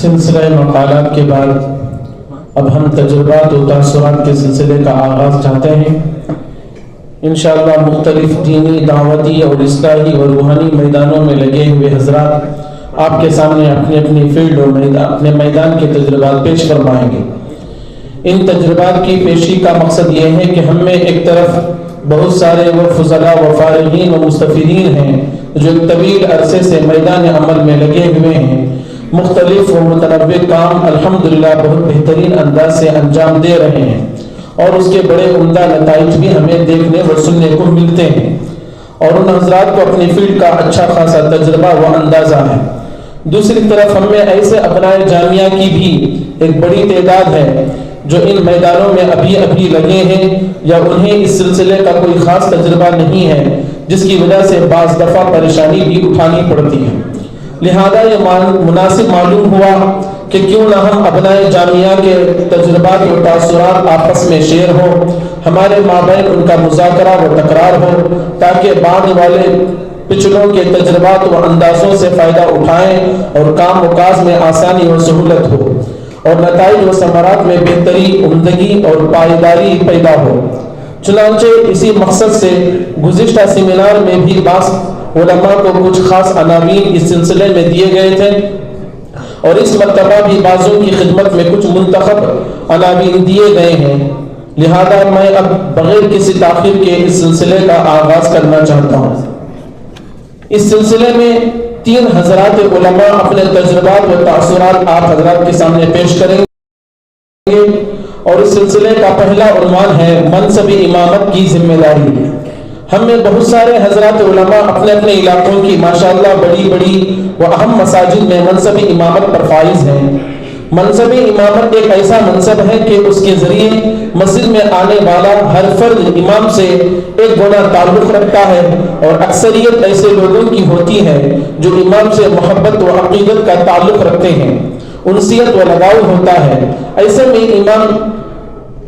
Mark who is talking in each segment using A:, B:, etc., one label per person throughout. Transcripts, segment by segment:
A: سلسلہ مقالات کے بعد اب ہم تجربات و تاثرات کے سلسلے کا آغاز چاہتے ہیں۔ انشاءاللہ مختلف دینی، دعوتی اور اصلاحی اور روحانی میدانوں میں لگے ہوئے حضرات آپ کے سامنے اپنی اپنی فیلڈ اور اپنے میدان کے تجربات پیش فرمائیں گے۔ ان تجربات کی پیشی کا مقصد یہ ہے کہ ہم میں ایک طرف بہت سارے وہ فضلاء و فارغین و مستفیدین ہیں جو ایک طویل عرصے سے میدان عمل میں لگے ہوئے ہیں، مختلف و متنوع کام الحمدللہ بہت بہترین انداز سے انجام دے رہے ہیں اور اس کے بڑے عمدہ نتائج بھی ہمیں دیکھنے و سننے کو ملتے ہیں، اور ان حضرات کو اپنی فیلڈ کا اچھا خاصا تجربہ و اندازہ ہے۔ دوسری طرف ہم میں ایسے ابنائے جامعہ کی بھی ایک بڑی تعداد ہے جو ان میدانوں میں ابھی لگے ہیں یا انہیں اس سلسلے کا کوئی خاص تجربہ نہیں ہے، جس کی وجہ سے بعض دفعہ پریشانی بھی اٹھانی پڑتی ہے۔ لہذا یہ مناسب معلوم ہوا کہ کیوں نہ ہم ابنائے جامعہ کے تجربات و تاثرات آپس میں شیئر ہوں، ہمارے مابین ان کا مذاکرہ و تکرار ہو، تاکہ بعد والے پچھلوں کے تجربات و اندازوں سے فائدہ اٹھائیں اور کام و کاج میں آسانی و سہولت ہو اور نتائج و ثمرات میں بہتری، عمدگی اور پائیداری پیدا ہو۔ چنانچہ اسی مقصد سے گزشتہ سیمینار میں بھی بعض علماء کو کچھ خاص عناوین اس سلسلے میں دیے گئے تھے، اور اس مرتبہ بھی بعضوں کی خدمت میں کچھ منتخب عناوین دیے گئے ہیں۔ لہذا میں اب بغیر کسی تاخیر کے اس سلسلے کا آغاز کرنا چاہتا ہوں۔ اس سلسلے میں 3 حضرات علماء اپنے تجربات و تاثرات آپ حضرات کے سامنے پیش کریں گے، اور اس سلسلے کا پہلا عنوان ہے منصب امامت کی ذمہ داری۔ ہم میں بہت سارے حضرات علماء اپنے اپنے علاقوں کی ماشاءاللہ بڑی و اہم مساجد میں منصب امامت پر فائز ہیں۔ منصب امامت ایک ایسا منصب ہے کہ اس کے ذریعے مسجد میں آنے والا ہر فرد امام سے ایک گنا تعلق رکھتا ہے، اور اکثریت ایسے لوگوں کی ہوتی ہے جو امام سے محبت و عقیدت کا تعلق رکھتے ہیں، انسیت و لگاؤ ہوتا ہے۔ ایسے میں امام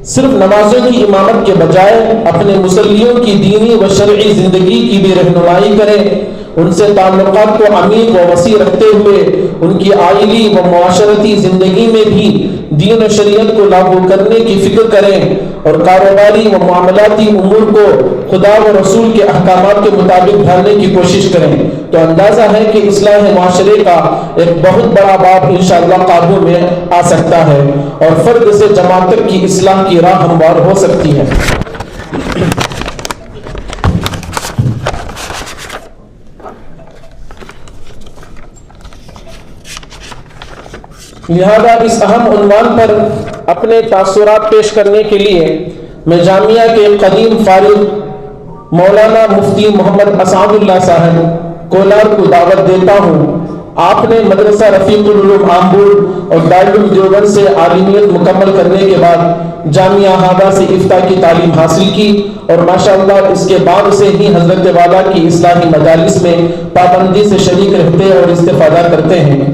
A: صرف نمازوں کی امامت کے بجائے اپنے مصلیوں کی دینی و شرعی زندگی کی بھی رہنمائی کریں، ان سے تعلقات کو عمیق و وسیع رکھتے ہوئے ان کی عائلی و معاشرتی زندگی میں بھی دین و شریعت کو لاگو کرنے کی فکر کریں، اور کاروباری و معاملاتی امور کو خدا و رسول کے احکامات کے مطابق ڈھالنے کی کوشش کریں، تو اندازہ ہے کہ اصلاح معاشرے کا ایک بہت بڑا باب انشاءاللہ قابو میں آ سکتا ہے، اور فرد سے جماعت تک کی اصلاح کی راہ ہموار ہو سکتی ہے۔ لہذا اس اہم عنوان پر اپنے تاثرات پیش کرنے کے لیے میں جامعہ کے قدیم فارغ مولانا مفتی محمد اسعد اللہ صاحب کولار کو دعوت دیتا ہوں۔ آپ نے مدرسہ رفیق العلوم آمبول اور دارالعلوم دیوبند سے عالمیت مکمل کرنے کے بعد جامعہ احاطہ سے افتاء کی تعلیم حاصل کی، اور ماشاءاللہ اس کے بعد سے ہی حضرت والا کی اصلاحی مجالس میں پابندی سے شریک رہتے اور استفادہ کرتے ہیں۔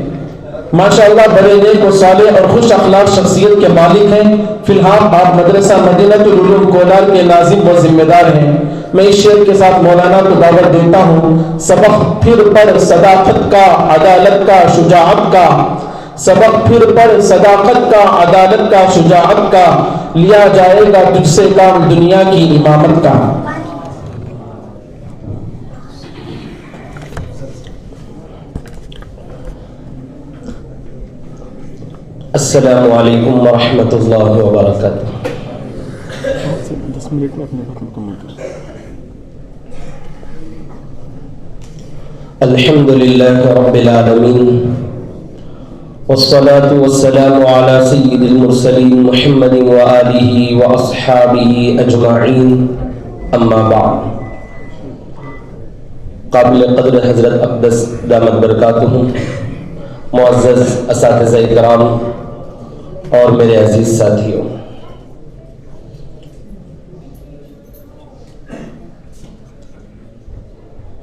A: ماشاءاللہ بڑے نیک و صالح اور خوش اخلاق شخصیت کے مالک ہیں۔ فی الحال آپ مدرسہ مدینۃ العلوم کولار کے ناظم و ذمہ دار ہیں۔ میں اس شعر کے ساتھ مولانا کو دعوت دیتا ہوں: سبق پھر پڑھ صداقت کا، عدالت کا، شجاعت کا، سبق پھر پڑھ صداقت کا، عدالت کا، شجاعت کا، لیا جائے گا تجھ سے کام دنیا کی امامت کا۔ السلام علیکم ورحمۃ اللہ وبرکاتہ۔ الحمد للہ رب العالمین، والصلاة والسلام علی سید المرسلین محمد وآلہ واصحابہ اجمعین، اما بعد۔ قابل قدر حضرت اقدس دامت برکاتہ، معزز اساتذہ کرام اور میرے عزیز ساتھیوں،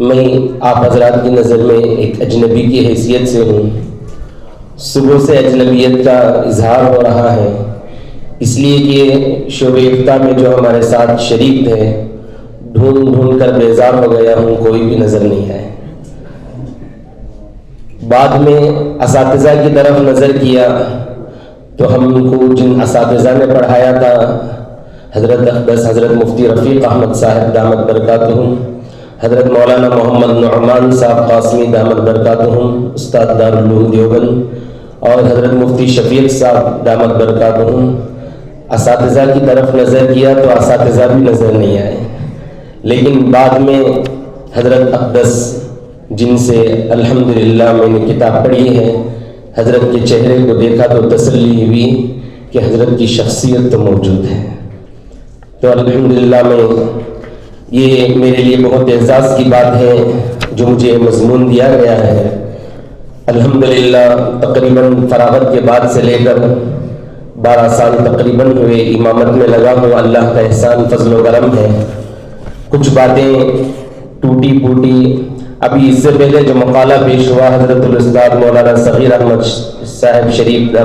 A: میں آپ حضرات کی نظر میں ایک اجنبی کی حیثیت سے ہوں۔ صبح سے اجنبیت کا اظہار ہو رہا ہے، اس لیے کہ شعبہ افتاء میں جو ہمارے ساتھ شریک تھے ڈھونڈ کر بیزار ہو گیا ہوں، کوئی بھی نظر نہیں ہے۔
B: بعد میں اساتذہ کی طرف نظر کیا تو ہم کو جن اساتذہ نے پڑھایا تھا حضرت اقدس حضرت مفتی رفیق احمد صاحب دامت برکاتہم، حضرت مولانا محمد نعمان صاحب قاسمی دامت برکاتہم استاد دارالعلوم دیوبند، اور حضرت مفتی شفیق صاحب دامت برکاتہم، اساتذہ کی طرف نظر کیا تو اساتذہ بھی نظر نہیں آئے، لیکن بعد میں حضرت اقدس جن سے الحمدللہ میں نے کتاب پڑھی ہے، حضرت کے چہرے کو دیکھا تو تسلی ہوئی کہ حضرت کی شخصیت تو موجود ہے۔ تو الحمدللہ میں یہ میرے لیے بہت اعزاز کی بات ہے جو مجھے مضمون دیا گیا ہے۔ الحمدللہ تقریباً فراغت کے بعد سے لے کر 12 سال تقریباً ہوئے امامت میں لگا ہوں، اللہ کا احسان فضل و کرم ہے۔ کچھ باتیں ٹوٹی پھوٹی، ابھی اس سے پہلے جو مقالہ پیش ہوا حضرت الاستاذ مولانا صغیر احمد صاحب شریف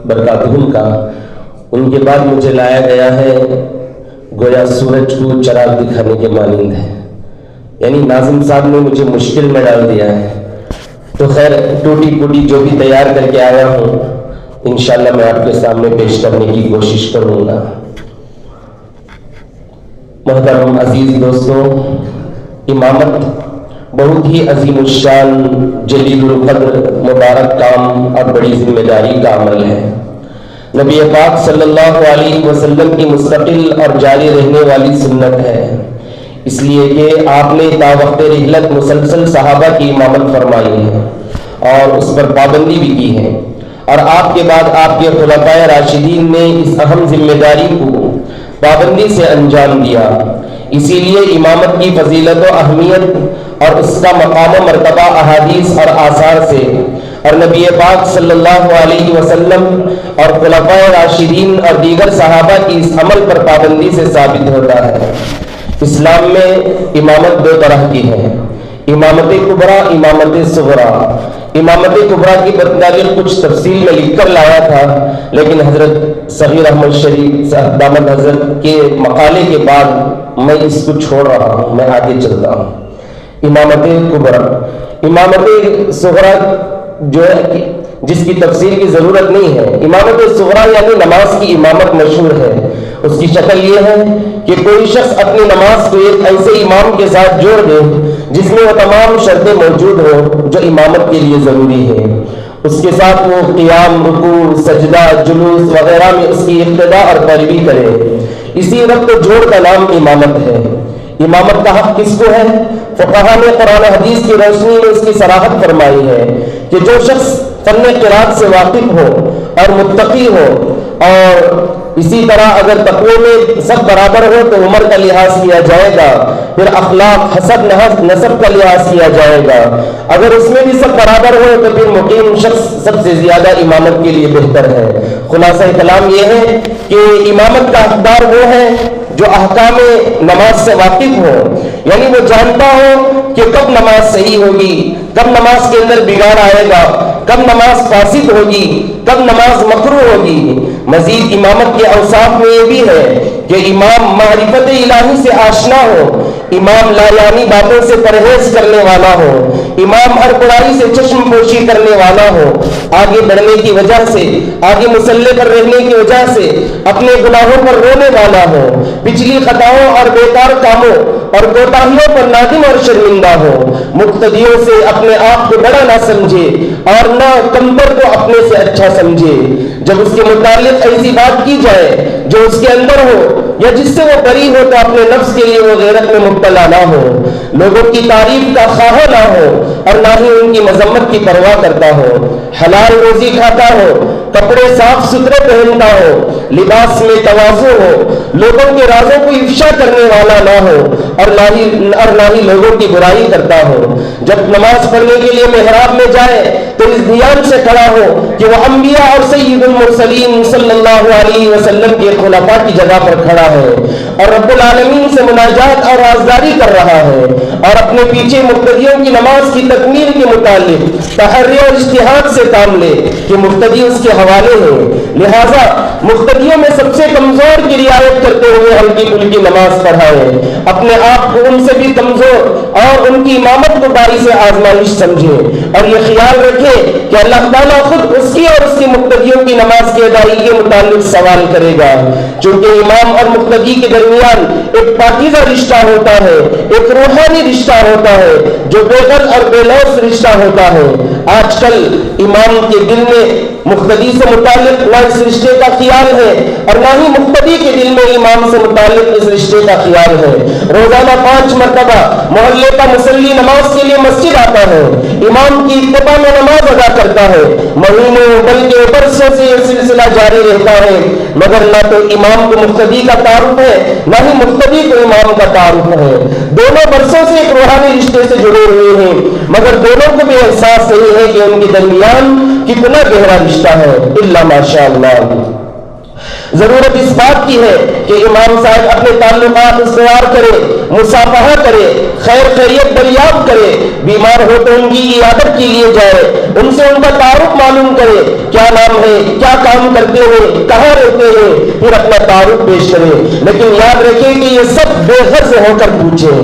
B: برکاتہم کا، ان کے بعد مجھے لایا گیا ہے گویا سورج کو چراغ دکھانے کے مانند ہے، یعنی ناظم صاحب نے مجھے مشکل میں ڈال دیا ہے۔ تو خیر ٹوٹی پھوٹی جو بھی تیار کر کے آیا ہوں انشاءاللہ میں آپ کے سامنے پیش کرنے کی کوشش کروں گا۔ محترم عزیز دوستوں، امامت بہت ہی عظیم الشان، جلیل القدر، مبارک کام اور بڑی ذمہ داری کا عمل ہے۔ نبی پاک صلی اللہ علیہ وسلم کی مستقل اور جاری رہنے والی سنت ہے، اس لیے کہ آپ نے تا وقت رحلت مسلسل صحابہ کی امامت فرمائی ہے اور اس پر پابندی بھی کی ہے، اور آپ کے بعد آپ کے خلفائے راشدین نے اس اہم ذمہ داری کو پابندی سے انجام دیا۔ اسی لیے امامت کی فضیلت و اہمیت اور اس کا مقام و مرتبہ احادیث اور آثار سے اور نبی پاک صلی اللہ علیہ وسلم اور خلفائے راشدین اور دیگر صحابہ کی اس عمل پر پابندی سے ثابت ہوتا ہے۔ اسلام میں امامت 2 طرح کی ہے، امامت کبریٰ، امامت صغریٰ۔ امامت کبریٰ کی متعلق کچھ تفصیل میں لکھ کر لایا تھا، لیکن حضرت صغیر احمد شریف دامت حضرت کے مقالے کے بعد میں اس کو چھوڑ رہا ہوں، میں آگے چلتا ہوں۔ امامت کبریٰ، امامت صغریٰ جو ہے جس کی تفسیر کی ضرورت نہیں ہے، امامت صغریٰ یعنی نماز کی امامت مشہور ہے۔ اس کی شکل یہ ہے کہ کوئی شخص اپنی نماز کو ایک ایسے امام کے ساتھ جوڑ دے جس میں وہ تمام شرطیں موجود ہوں جو امامت کے لیے ضروری ہے، اس کے ساتھ وہ قیام، رکوع، سجدہ، جلوس وغیرہ میں اس کی اقتداء اور پیروی کرے، اسی ربط و جوڑ کا نام امامت ہے۔ امامت کا حق کس کو ہے؟ فقہا نے قرآن حدیث کی روشنی میں اس کی صراحت فرمائی ہے کہ جو شخص فن قرات سے واقف ہو اور متقی ہو، اور اسی طرح اگر تقوی میں سب برابر ہو تو عمر کا لحاظ کیا جائے گا، پھر اخلاق، حسب، نسب کا لحاظ کیا جائے گا، اگر اس میں بھی سب برابر ہو تو پھر مقیم شخص سب سے زیادہ امامت کے لیے بہتر ہے۔ خلاصہ کلام یہ ہے کہ امامت کا حقدار وہ ہے جو احکام نماز سے واقف ہو، یعنی وہ جانتا ہو کہ کب نماز صحیح ہوگی، کب نماز کے اندر بگاڑ آئے گا، کب نماز فاسد ہوگی، کب نماز مکروہ ہوگی۔ مزید امامت کے اوصاف میں یہ بھی ہے کہ امام معرفت الہی سے آشنا ہو، امام لا یعنی باتوں سے پرہیز کرنے والا ہو، امام ہر برائی سے چشم پوشی کرنے والا ہو، آگے بڑھنے کی وجہ سے، آگے مسلح پر رہنے کی وجہ سے اپنے گناہوں پر رونے والا ہو، پچھلی خطاؤں اور بیکار کاموں اور کوتاہیوں پر نادم اور شرمندہ ہو، مقتدیوں سے اپنے آپ کو بڑا نہ سمجھے اور نہ کمتر کو اپنے سے اچھا سمجھے۔ جب اس کے متعلق ایسی بات کی جائے جو اس کے اندر ہو یا جس سے وہ بری ہو تو اپنے نفس کے لیے وہ غیرت میں مبتلا نہ ہو، لوگوں کی تعریف کا خواہاں نہ ہو اور نہ ہی ان کی مذمت کی پرواہ کرتا ہو، حلال روزی کھاتا ہو، کپڑے صاف ستھرے پہنتا ہو، لباس میں تواضع ہو، لوگوں کے رازوں کو افشا کرنے والا نہ ہو اور نہ ہی لوگوں کی برائی کرتا ہو۔ جب نماز پڑھنے کے لیے محراب میں جائے تو اس دھیان سے کھڑا ہو کہ وہ انبیاء اور سید المرسلین صلی اللہ علیہ وسلم کے خلفاء کی جگہ پر کھڑا ہے اور رب العالمین سے مناجات اور رازداری کر رہا ہے، اور اپنے پیچھے مقتدیوں کی نماز کی تکمیل کے متعلق تحری اور اجتہاد سے کام لے کہ مقتدی اس کے حوالے ہیں۔ لہذا مقتدیوں میں سب سے کمزور کی رعایت کرتے ہوئے ہلکی پھلکی نماز پڑھائیں، اپنے آپ کو ان سے بھی کمزور اور ان کی امامت کو باعث آزمائش سمجھیں، اور یہ خیال رکھیں کہ اللہ تعالیٰ خود اس کی اور اس کی مقتدیوں کی نماز کی ادائیگی کے متعلق سوال کرے گا، چونکہ امام اور مقتدی کے درمیان ایک پاکیزہ رشتہ ہوتا ہے، ایک روحانی رشتہ ہوتا ہے جو بے غرض اور بے لوث رشتہ ہوتا ہے۔ آج کل امام کے دل میں مقتدی سے متعلق نہ اس رشتے کا خیال ہے اور نہ ہی مقتدی کے دل میں امام سے متعلق اس رشتے کا خیال ہے۔ روزانہ 5 مرتبہ محلے کا مصلی نماز کے لیے مسجد آتا ہے، امام کی اتباع میں نماز ادا کرتا ہے، مہینوں بلکہ برسوں سے یہ سلسلہ جاری رہتا ہے، مگر نہ تو امام کو مقتدی کا تعارف ہے نہ ہی مقتدی کو امام کا تعارف ہے۔ دونوں برسوں سے ایک روحانی رشتے سے جڑے ہوئے ہیں، مگر دونوں کو بھی احساس نہیں ہے کہ ان کے درمیان کتنا گہرا رشتہ ہے، الا ماشاء اللہ۔ ضرورت اس بات کی ہے کہ امام صاحب اپنے تعلقات استوار کرے، مصافحہ کرے، خیر خیریت دریافت کرے، بیمار ہو تو ان کی عیادت کے لیے جائے، ان سے ان کا تعارف معلوم کرے، کیا نام ہے، کیا کام کرتے ہیں، کہاں رہتے ہیں، پھر اپنا تعارف پیش کرے، لیکن یاد رکھیں کہ یہ سب بے غرض ہو کر پوچھے،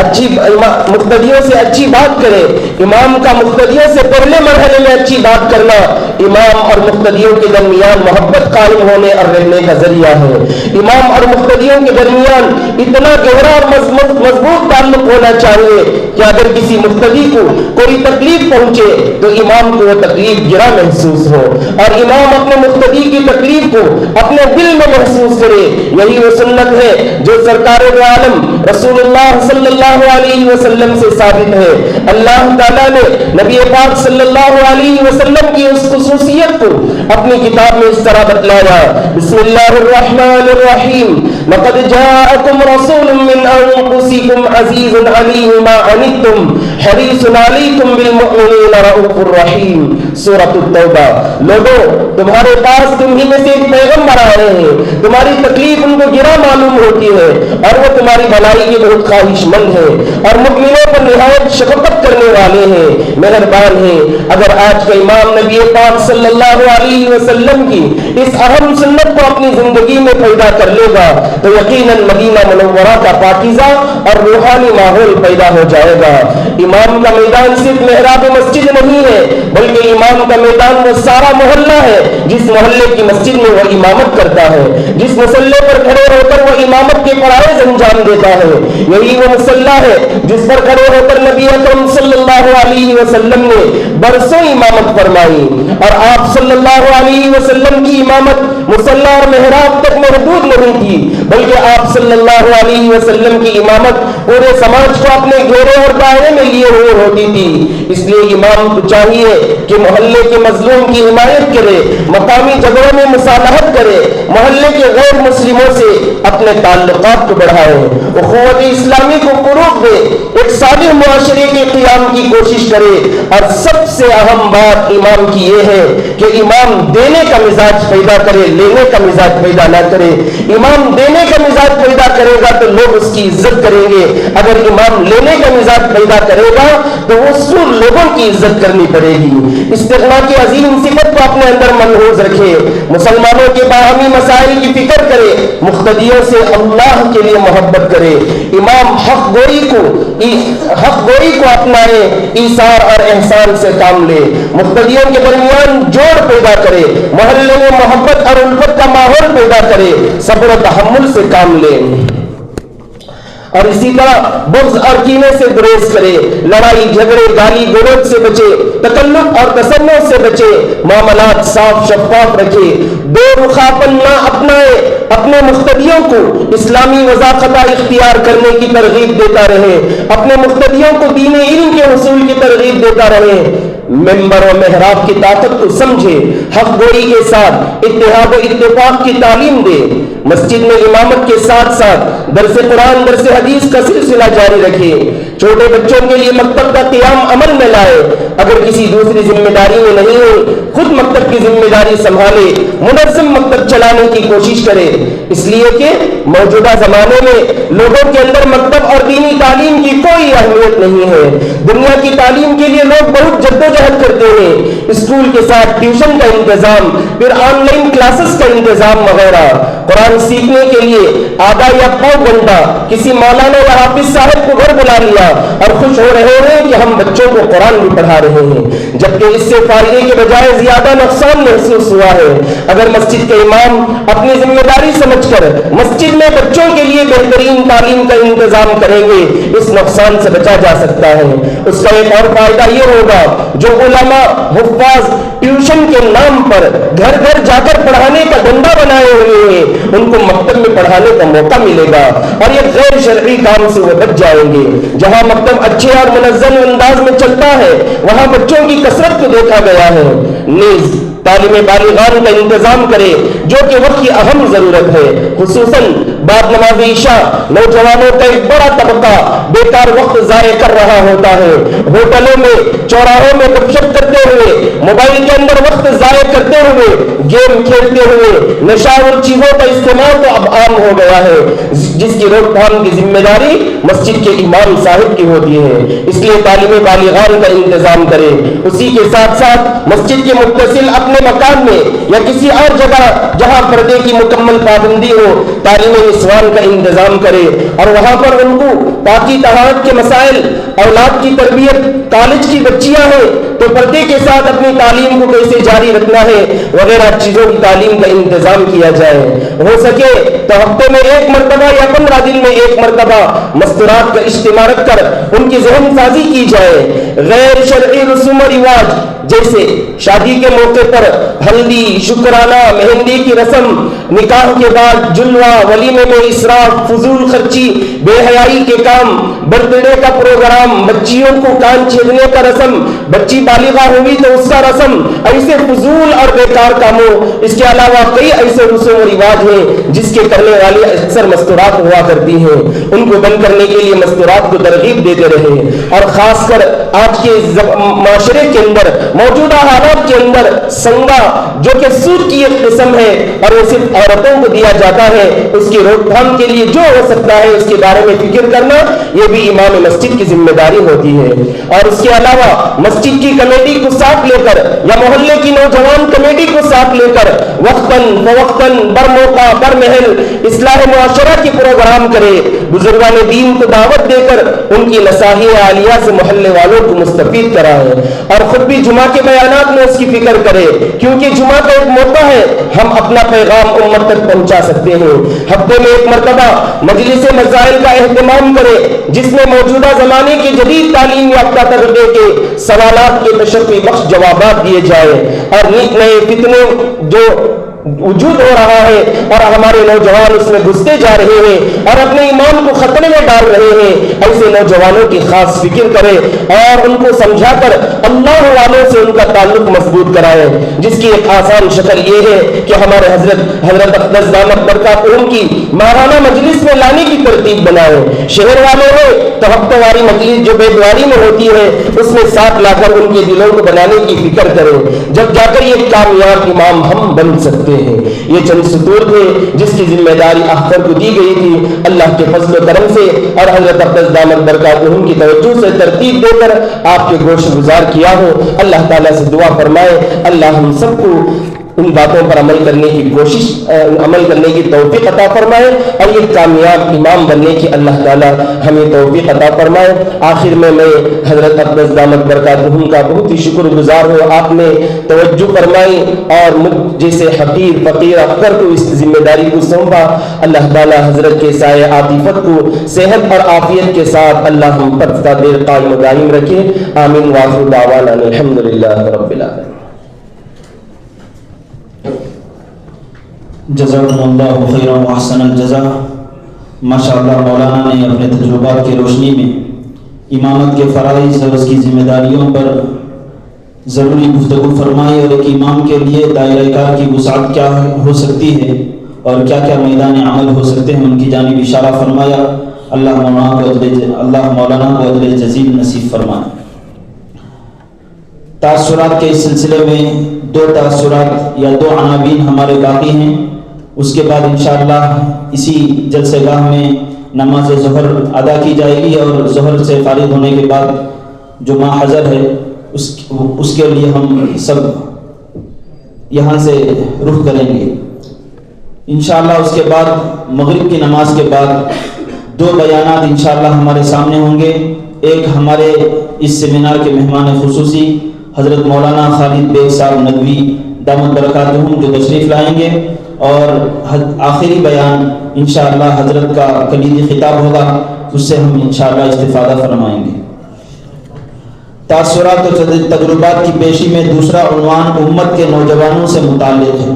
B: اچھی مقتدیوں سے اچھی بات کرے۔ امام کا مقتدیوں سے پہلے مرحلے میں اچھی بات کرنا امام اور مقتدیوں کے درمیان محبت قائم ہونے اور رہنے کا ذریعہ ہے۔ امام اور مقتدیوں کے درمیان اتنا گہرا اور مضبوط تعلق ہونا چاہیے کہ اگر کسی مقتدی کو کوئی تکلیف پہنچے تو امام کو وہ تکلیف گرا محسوس ہو، اور امام اپنے مقتدی کی تکلیف کو اپنے دل میں محسوس کرے۔ یہی وہ سنت ہے جو سرکار عالم رسول اللہ صلی اللہ علیہ وسلم سے ثابت ہے۔ اللہ تعالیٰ نے نبی پاک صلی اللہ علیہ وسلم کی اس خصوصیت کو اپنی کتاب میں اس طرح بتلایا، بسم اللہ الرحمن الرحیم، لقد جاءکم رسول من انفسکم عزیز علیہ ما عنتم حریص علیکم بالمؤمنین رؤوف الرحیم۔ سورۃ التوبہ۔ لوگوں، تمہارے پاس تم ہی میں سے ایک پیغمبر آئے ہیں، تمہاری تکلیف ان کو گرا معلوم ہوتی ہے اور وہ تمہاری بھلائی کے بہت خواہش مند ہے اور مؤمنوں پر نہایت شفقت کرنے والے ہیں، مہربان ہیں۔ اگر آج کا امام نبی پاک صلی اللہ علیہ وسلم کی اس اہم سنت کو اپنی زندگی میں پیدا کر لے گا تو یقیناً مدینہ منورہ کا پاکیزہ اور روحانی ماحول پیدا ہو جائے گا۔ امام کا میدان صرف محراب مسجد نہیں ہے، بلکہ امام کا میدان وہ سارا محلہ ہے جس محلے کی مسجد میں وہ امامت کرتا ہے، جس مسلح پر کھڑے ہو کر وہ امامت کے فرائض انجام دیتا ہے۔ یہی وہ مسلح ہے جس پر کھڑے ہو کر نبی اکرم صلی اللہ علیہ وسلم نے برسوں امامت فرمائی، اور آپ صلی اللہ علیہ وسلم کی امامت مسلح اور محراب تک محدود نہیں تھی، بلکہ آپ صلی اللہ علیہ وسلم کی امامت پورے سماج کو اپنے گھیرے اور دائرے میں لیے ہوئے ہوتی تھی۔ اس لیے امام کو چاہیے کہ محلے کے مظلوم کی حمایت کرے، مقامی جگہوں میں مصالحت کرے، محلے کے غیر مسلموں سے اپنے تعلقات کو بڑھائے، اخوت اسلامی کو فروغ دے، ایک صالح معاشرے کے قیام کی کوشش کرے۔ اور سب سے اہم بات امام کی یہ ہے کہ امام دینے کا مزاج پیدا کرے، لینے کا مزاج پیدا نہ کرے۔ امام دینے کا مزاج پیدا کرے گا تو لوگ اس کی عزت کریں گے، اگر امام لینے کا مزاج پیدا کرے گا تو وہ سور لوگوں کی عزت کرنی پڑے گی۔ استغنا کی عظیم صفت کو اپنے اندر ملحوظ رکھے، مسلمانوں کے باہمی مسائل کی فکر کرے، مقتدیوں سے اللہ کے لیے محبت کرے، امام حق گوئی کو اپنائے، ایثار اور احسان سے کام لے، مقتدیوں کے درمیان جوڑ پیدا کرے، محلے میں محبت اور الفت کا ماحول پیدا کرے، صبر و تحمل سے کام لے، اور اسی طرح بغض اور کینے سے گریز کرے، لڑائی جھگڑے گالی گلوچ سے بچے، تکلف اور تسنع سے بچے، معاملات صاف شفاف رکھے، بے رخاپن نہ اپنائے، اپنے مقتدیوں کو اسلامی وضاقتہ اختیار کرنے کی ترغیب دیتا رہے، اپنے مقتدیوں کو دین علم کے حصول کی ترغیب دیتا رہے، ممبر و محراب کی طاقت کو سمجھے، حق گوئی کے ساتھ اتحاد و اتفاق کی تعلیم دے، مسجد میں امامت کے ساتھ ساتھ درس قرآن درس حدیث کا سلسلہ جاری رکھے، چھوٹے بچوں کے لیے مکتب کا قیام عمل میں لائے، اگر کسی دوسری ذمہ داری میں نہیں ہو خود مکتب کی ذمہ داری سنبھالے، منظم مکتب چلانے کی کوشش کرے، اس لیے کہ موجودہ زمانے میں لوگوں کے اندر مکتب اور دینی تعلیم کی کوئی اہمیت نہیں ہے۔ دنیا کی تعلیم کے لیے لوگ بہت جدوجہد کرتے ہیں، اسکول کے ساتھ ٹیوشن کا انتظام، پھر آن لائن کلاسز کا انتظام وغیرہ، قرآن سیکھنے کے لیے آدھا یا پاؤ گھنٹہ کسی مولانا یا حافظ صاحب کو گھر بلا لیا اور خوش ہو رہے ہیں کہ ہم بچوں کو قرآن بھی پڑھا رہے ہیں، جبکہ اس سے فائدے کے بجائے زیادہ نقصان محسوس ہوا ہے۔ اگر مسجد کے امام اپنی ذمہ داری سمجھ کر مسجد میں بچوں کے لیے بہترین تعلیم کا انتظام کریں گے، اس نقصان سے بچا جا سکتا ہے۔ اس کا ایک اور فائدہ یہ ہوگا، جو علماء حفاظ ٹیوشن کے نام پر گھر گھر جا کر پڑھانے کا دھندا بنائے ہوئے ہیں، ان کو مکتب میں پڑھانے کا موقع ملے گا اور یہ غیر شرعی کام سے وہ بچ جائیں گے۔ جہاں مکتب اچھے اور منظم انداز میں چلتا ہے، وہاں بچوں کی کثرت کو دیکھا گیا ہے۔ نیز تعلیم بالغان کا انتظام کرے، جو کہ وقت کی اہم ضرورت ہے، خصوصاً بعد نماز عشاء نوجوانوں کا ایک بڑا طبقہ بیکار وقت ضائع کر رہا ہوتا ہے، ہوٹلوں میں چوراہوں میں گپ شپ کرتے ہوئے، موبائل کے اندر وقت ضائع کرتے ہوئے، گیم کھیلتے ہوئے، نشاور چیزوں کا استعمال تو اب عام ہو گیا ہے، جس کی روک تھام کی ذمہ داری مسجد کے امام صاحب کی ہوتی ہے۔ اس لیے تعلیم بالغان کا انتظام کرے، اسی کے ساتھ ساتھ مسجد کے متصل اپنے مکان میں یا کسی اور جگہ جہاں پردے کی مکمل پابندی ہو، تعلیم نسوان کا انتظام کرے اور وہاں پر ان کو پاکی طہارت کے مسائل، اولاد کی تربیت، کالج کی بچیاں ہیں تو پردے کے ساتھ اپنی تعلیم کو کیسے جاری رکھنا ہے وغیرہ چیزوں کی تعلیم کا انتظام کیا جائے۔ ہو سکے تو ہفتے میں ایک مرتبہ یا 15 دن میں ایک مرتبہ مستورات کا اجتماع رکھ کر ان کی ذہن سازی کی جائے۔ غیر شرعی رسوم و رواج جیسے شادی کے موقع پر ہلدی، شکرانہ، مہندی کی رسم، نکاح کے بعد جلوہ، ولیمے میں اسراف، فضول خرچی، بے حیائی کے کام، برتھ ڈے کا پروگرام، بچیوں کو کان چھیدنے کا رسم، بچی بالغہ ہوئی تو اس کا رسم، ایسے فضول اور بیکار کاموں، اس کے علاوہ کئی ایسے رسوم و رواج ہیں جس کے کرنے والی اکثر مستورات ہوا کرتی ہیں، ان کو بند کرنے کے لیے مستورات کو ترغیب دیتے رہے۔ اور خاص کر آج کے معاشرے کے اندر موجودہ حالات کے اندر سنگا جو کہ سود کی ایک قسم ہے اور وہ صرف عورتوں کو دیا جاتا ہے، اس کی روک تھام کے لیے جو ہو سکتا ہے اس کے بارے میں فکر کرنا یہ بھی امام مسجد کی ذمہ داری ہوتی ہے۔ اور اس کے علاوہ مسجد کی کمیٹی کو ساتھ لے کر یا محلے کی نوجوان کمیٹی کو ساتھ لے کر وقتاً فوقتاً برموقع برمحل اصلاح معاشرہ کے پروگرام کرے، بزرگان دین کو دعوت دے کر ان کی نصاحی عالیہ سے محلے والوں کو مستفید کرائے اور خود بھی جمعہ کے بیانات میں اس کی فکر کرے، کیونکہ جمعہ کا ایک موقع ہے ہم اپنا پیغام امت تک پہنچا سکتے ہیں۔ ہفتے میں ایک مرتبہ مجلس مسائل کا اہتمام کرے جس میں موجودہ زمانے کی جدید تعلیم یافتہ طبقے کے سوالات کے تشفی بخش جوابات دیے جائے اور نئے فتنے جو وجود ہو رہا ہے اور ہمارے نوجوان اس میں گھستے جا رہے ہیں اور اپنے ایمان کو خطرے میں ڈال رہے ہیں، ایسے نوجوانوں کی خاص فکر کرے اور ان کو سمجھا کر اللہ والوں سے ان کا تعلق مضبوط کرائے، جس کی ایک آسان شکل یہ ہے کہ ہمارے حضرت اقدس دامت برکاتہم کی ماہانہ مجلس میں لانے کی ترتیب بنائے۔ شہر والے ہیں تو ہفتہ واری مجلس جو بیدواری میں ہوتی ہے اس میں ساتھ لا کر ان کے دلوں کو بنانے کی فکر کرے، جب جا کر یہ کامیاب امام ہم بن سکتے ہیں۔ یہ چند سطور تھے جس کی ذمہ داری اختر کو دی گئی تھی، اللہ کے فضل و کرم سے اور حضرت اقدس دامت برکاتہم کی توجہ سے ترتیب دے کر آپ کے گوش گزار کیا ہو۔ اللہ تعالیٰ سے دعا فرمائے اللہ ہم سب کو ان باتوں پر عمل کرنے کی توفیق عطا فرمائے اور یہ کامیاب امام بننے کی اللہ تعالیٰ ہمیں توفیق عطا فرمائے۔ آخر میں حضرت اقدس دامت برکاتہم کا بہت ہی شکر گزار ہوں، آپ نے توجہ فرمائی اور مجھ جیسے حقیر فقیر افکر کو اس ذمہ داری کو سونپا۔ اللہ تعالیٰ حضرت کے سایہ عاطفت کو صحت اور عافیت کے ساتھ اللہ ہم پر دیر قائم و دائم رکھے، آمین وآخر دعوانا الحمدللہ رب العالمین۔
C: جزاکم اللہ خیرا واحسن الجزا۔ ماشاءاللہ مولانا نے اپنے تجربات کی روشنی میں امامت کے فرائض اور اس کی ذمہ داریوں پر ضروری گفتگو فرمائی اور ایک امام کے لیے دائرہ کار کی وسعت کیا ہو سکتی ہے اور کیا کیا میدان عمل ہو سکتے ہیں ان کی جانب اشارہ فرمایا۔ اللہ مولانا کو اجر جزیل نصیب فرمائے۔ تاثرات کے اس سلسلے میں 2 تاثرات یا 2 عناوین ہمارے باقی ہیں، اس کے بعد انشاءاللہ اسی جلسہ گاہ میں نماز ظہر ادا کی جائے گی اور ظہر سے فارغ ہونے کے بعد جو ماحضر ہے اس کے لیے ہم سب یہاں سے رخ کریں گے انشاءاللہ۔ اس کے بعد مغرب کی نماز کے بعد 2 بیانات انشاءاللہ ہمارے سامنے ہوں گے۔ ایک ہمارے اس سیمینار کے مہمان خصوصی حضرت مولانا خالد بیگ صاحب ندوی دامت برکاتہم جو تشریف لائیں گے، اور آخری بیان انشاءاللہ حضرت کا کلیدی خطاب ہوگا، اس سے ہم انشاءاللہ استفادہ فرمائیں گے۔ تاثرات و تجربات کی پیشی میں دوسرا عنوان امت کے نوجوانوں سے متعلق ہے۔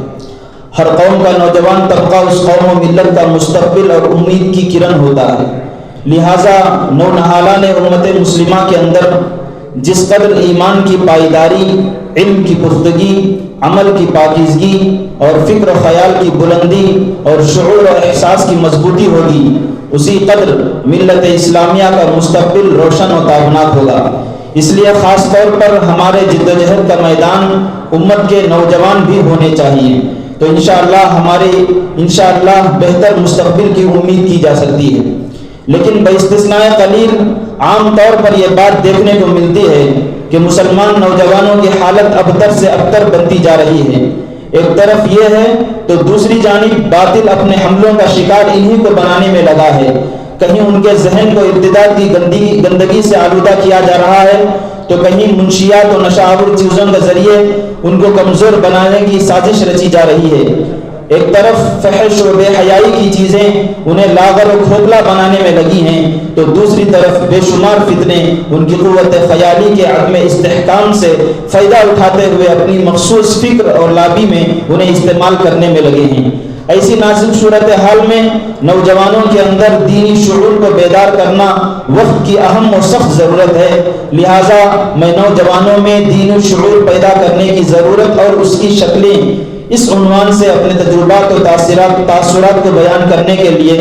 C: ہر قوم کا نوجوان طبقہ اس قوم و ملت کا مستقبل اور امید کی کرن ہوتا ہے، لہٰذا نونہالان امت مسلمہ کے اندر جس قدر ایمان کی پائیداری، علم کی پختگی، عمل کی پاکیزگی اور فکر و خیال کی بلندی اور شعور و احساس کی مضبوطی ہوگی، اسی قدر ملت اسلامیہ کا مستقبل روشن و تابناک ہوگا۔ اس لیے خاص طور پر ہمارے جد و جہد کا میدان امت کے نوجوان بھی ہونے چاہیے، تو انشاءاللہ بہتر مستقبل کی امید کی جا سکتی ہے۔ لیکن باستثناء قلیل عام طور پر یہ بات دیکھنے کو ملتی ہے کہ مسلمان نوجوانوں کی حالت ابتر سے ابتر بنتی جا رہی ہے۔ ایک طرف یہ ہے تو دوسری جانب باطل اپنے حملوں کا شکار انہی کو بنانے میں لگا ہے۔ کہیں ان کے ذہن کو ارتداد کی گندگی سے آلودہ کیا جا رہا ہے، تو کہیں منشیات و نشآور چیزوں کے ذریعے ان کو کمزور بنانے کی سازش رچی جا رہی ہے۔ ایک طرف فحش و بے حیائی کی چیزیں انہیں لاغر و کھوکھلا بنانے میں لگی ہیں، تو دوسری طرف بے شمار فتنے ان کی قوت خیالی کے عدم استحکام سے فائدہ اٹھاتے ہوئے اپنی مخصوص فکر اور لابی میں انہیں استعمال کرنے میں لگے ہیں۔ ایسی نازک صورتحال میں نوجوانوں کے اندر دینی شعور کو بیدار کرنا وقت کی اہم و سخت ضرورت ہے، لہٰذا میں نوجوانوں میں دینی شعور پیدا کرنے کی ضرورت اور اس کی شکلیں اس عنوان سے اپنے تجربات و تاثرات کو بیان کرنے کے لیے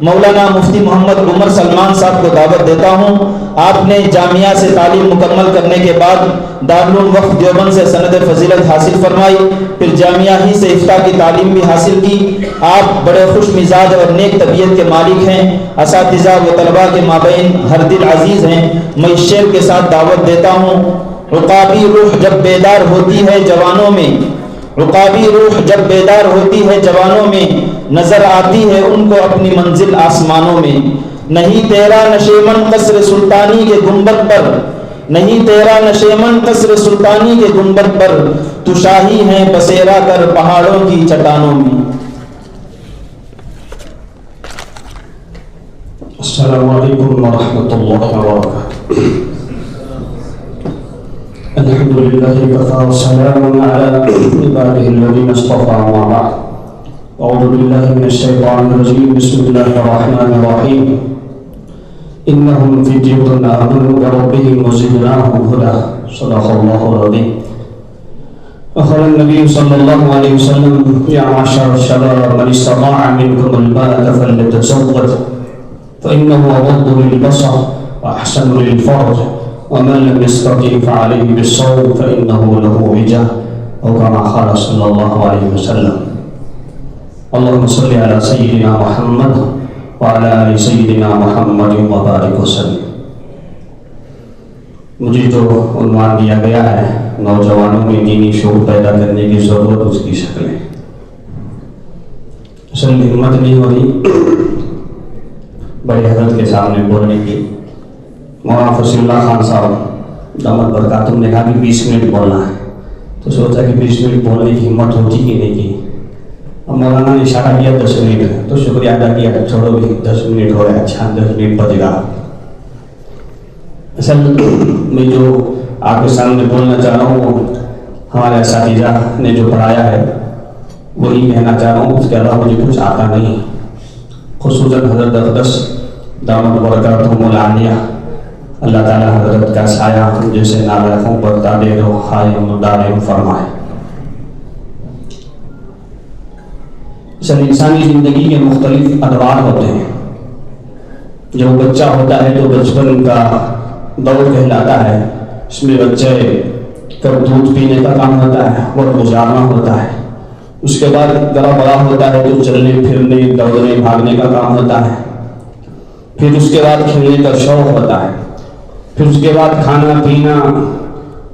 C: مولانا مفتی محمد عمر سلمان صاحب کو دعوت دیتا ہوں۔ آپ نے جامعہ سے تعلیم مکمل کرنے کے بعد دارالعلوم وقف دیوبند سے سند فضیلت حاصل فرمائی، پھر جامعہ ہی سے افتاء کی تعلیم بھی حاصل کی۔ آپ بڑے خوش مزاج اور نیک طبیعت کے مالک ہیں، اساتذہ و طلباء کے مابین ہر دل عزیز ہیں۔ میں اس شعر کے ساتھ دعوت دیتا ہوں: عقابی روح جب بیدار ہوتی ہے جوانوں میں، عقابی روح جب بیدار ہوتی ہے جوانوں میں، نظر آتی ہے ان کو اپنی منزل آسمانوں میں۔ نہیں تیرا نشیمن قصر سلطانی کے گنبد پر، نہیں تیرا نشیمن قصر سلطانی کے گنبد پر، تو شاہی ہے بسیرا کر پہاڑوں کی چٹانوں میں۔
D: السلام علیکم ورحمۃ اللہ وبرکاتہ۔ الحمد للہ وکفی وسلام علی عبادہ الذین اصطفی، اما بعد، اعوذ باللہ من الشیطان الرجیم، بسم اللہ الرحمن الرحیم۔ انہم فتیۃ آمنوا بربہم وزدناہم ھدی، صدق اللہ العظیم۔ وقال النبی صلی اللہ علیہ وسلم: یا معشر الشباب من استطاع منکم الباءۃ فلیتزوج فإنه أغض للبصر وأحسن للفرج ومن لم يستطع فعليه بالصوم فإنه له وجاء، أو كما قال صلى الله عليه وسلم۔ اللهم صل على سيدنا محمد وعلى آل سيدنا محمد وبارك وسلم۔ مجھے جو عنوان دیا گیا ہے نوجوانوں میں دینی شعور پیدا کرنے کی ضرورت، اس کی شکلیں اصل میں ہمت نہیں ہو رہی بڑے حضرت کے سامنے بولنے کی۔ مولانا فصیح اللہ خان صاحب دامت برکاتہم نے کہا کہ 20 منٹ بولنا ہے، تو سوچا کہ 20 منٹ بولنے کی ہمت ہوتی کہ نہیں کی۔ اب مولانا نے اشارہ کیا 10 منٹ، تو شکریہ ادا کیا، چھوڑو بھی 10 منٹ ہو رہے، اچھا 10 منٹ بچ گا۔ اصل میں جو آپ کے سامنے بولنا چاہ رہا ہوں وہ ہمارے اساتذہ نے جو پڑھایا ہے وہی کہنا چاہ رہا ہوں، اس کے علاوہ مجھے کچھ آتا نہیں۔ خصوصاً حضرت اقدس دامت برکاتہم العالیہ، اللہ تعالیٰ حضرت کا سایہ ہم جیسے نالائقوں پر دائر و قائم و دائم فرمائے۔ انسانی زندگی کے مختلف ادوار ہوتے ہیں۔ جب بچہ ہوتا ہے تو بچپن کا دور کہلاتا ہے، اس میں بچے کا دودھ پینے کا کام ہوتا ہے، وقت گزارنا ہوتا ہے۔ اس کے بعد ذرا بڑا ہوتا ہے تو چلنے پھرنے دوڑنے بھاگنے کا کام ہوتا ہے۔ پھر اس کے بعد کھیلنے کا شوق ہوتا ہے۔ پھر اس کے بعد کھانا پینا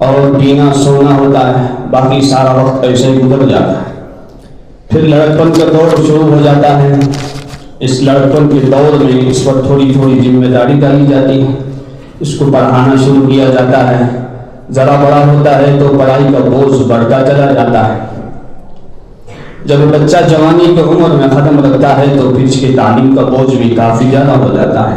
D: اور پینا سونا ہوتا ہے، باقی سارا وقت ایسے ہی گزر جاتا ہے۔ پھر لڑکپن کا دور شروع ہو جاتا ہے۔ اس لڑکپن کے دور میں اس پر تھوڑی تھوڑی ذمہ داری ڈالی جاتی ہے، اس کو پڑھانا شروع کیا جاتا ہے۔ ذرا بڑا ہوتا ہے تو پڑھائی کا بوجھ بڑھتا چلا جاتا ہے۔ جب بچہ جوانی کی عمر میں قدم رکھتا ہے تو پھر اس کی تعلیم کا بوجھ بھی کافی زیادہ ہو جاتا ہے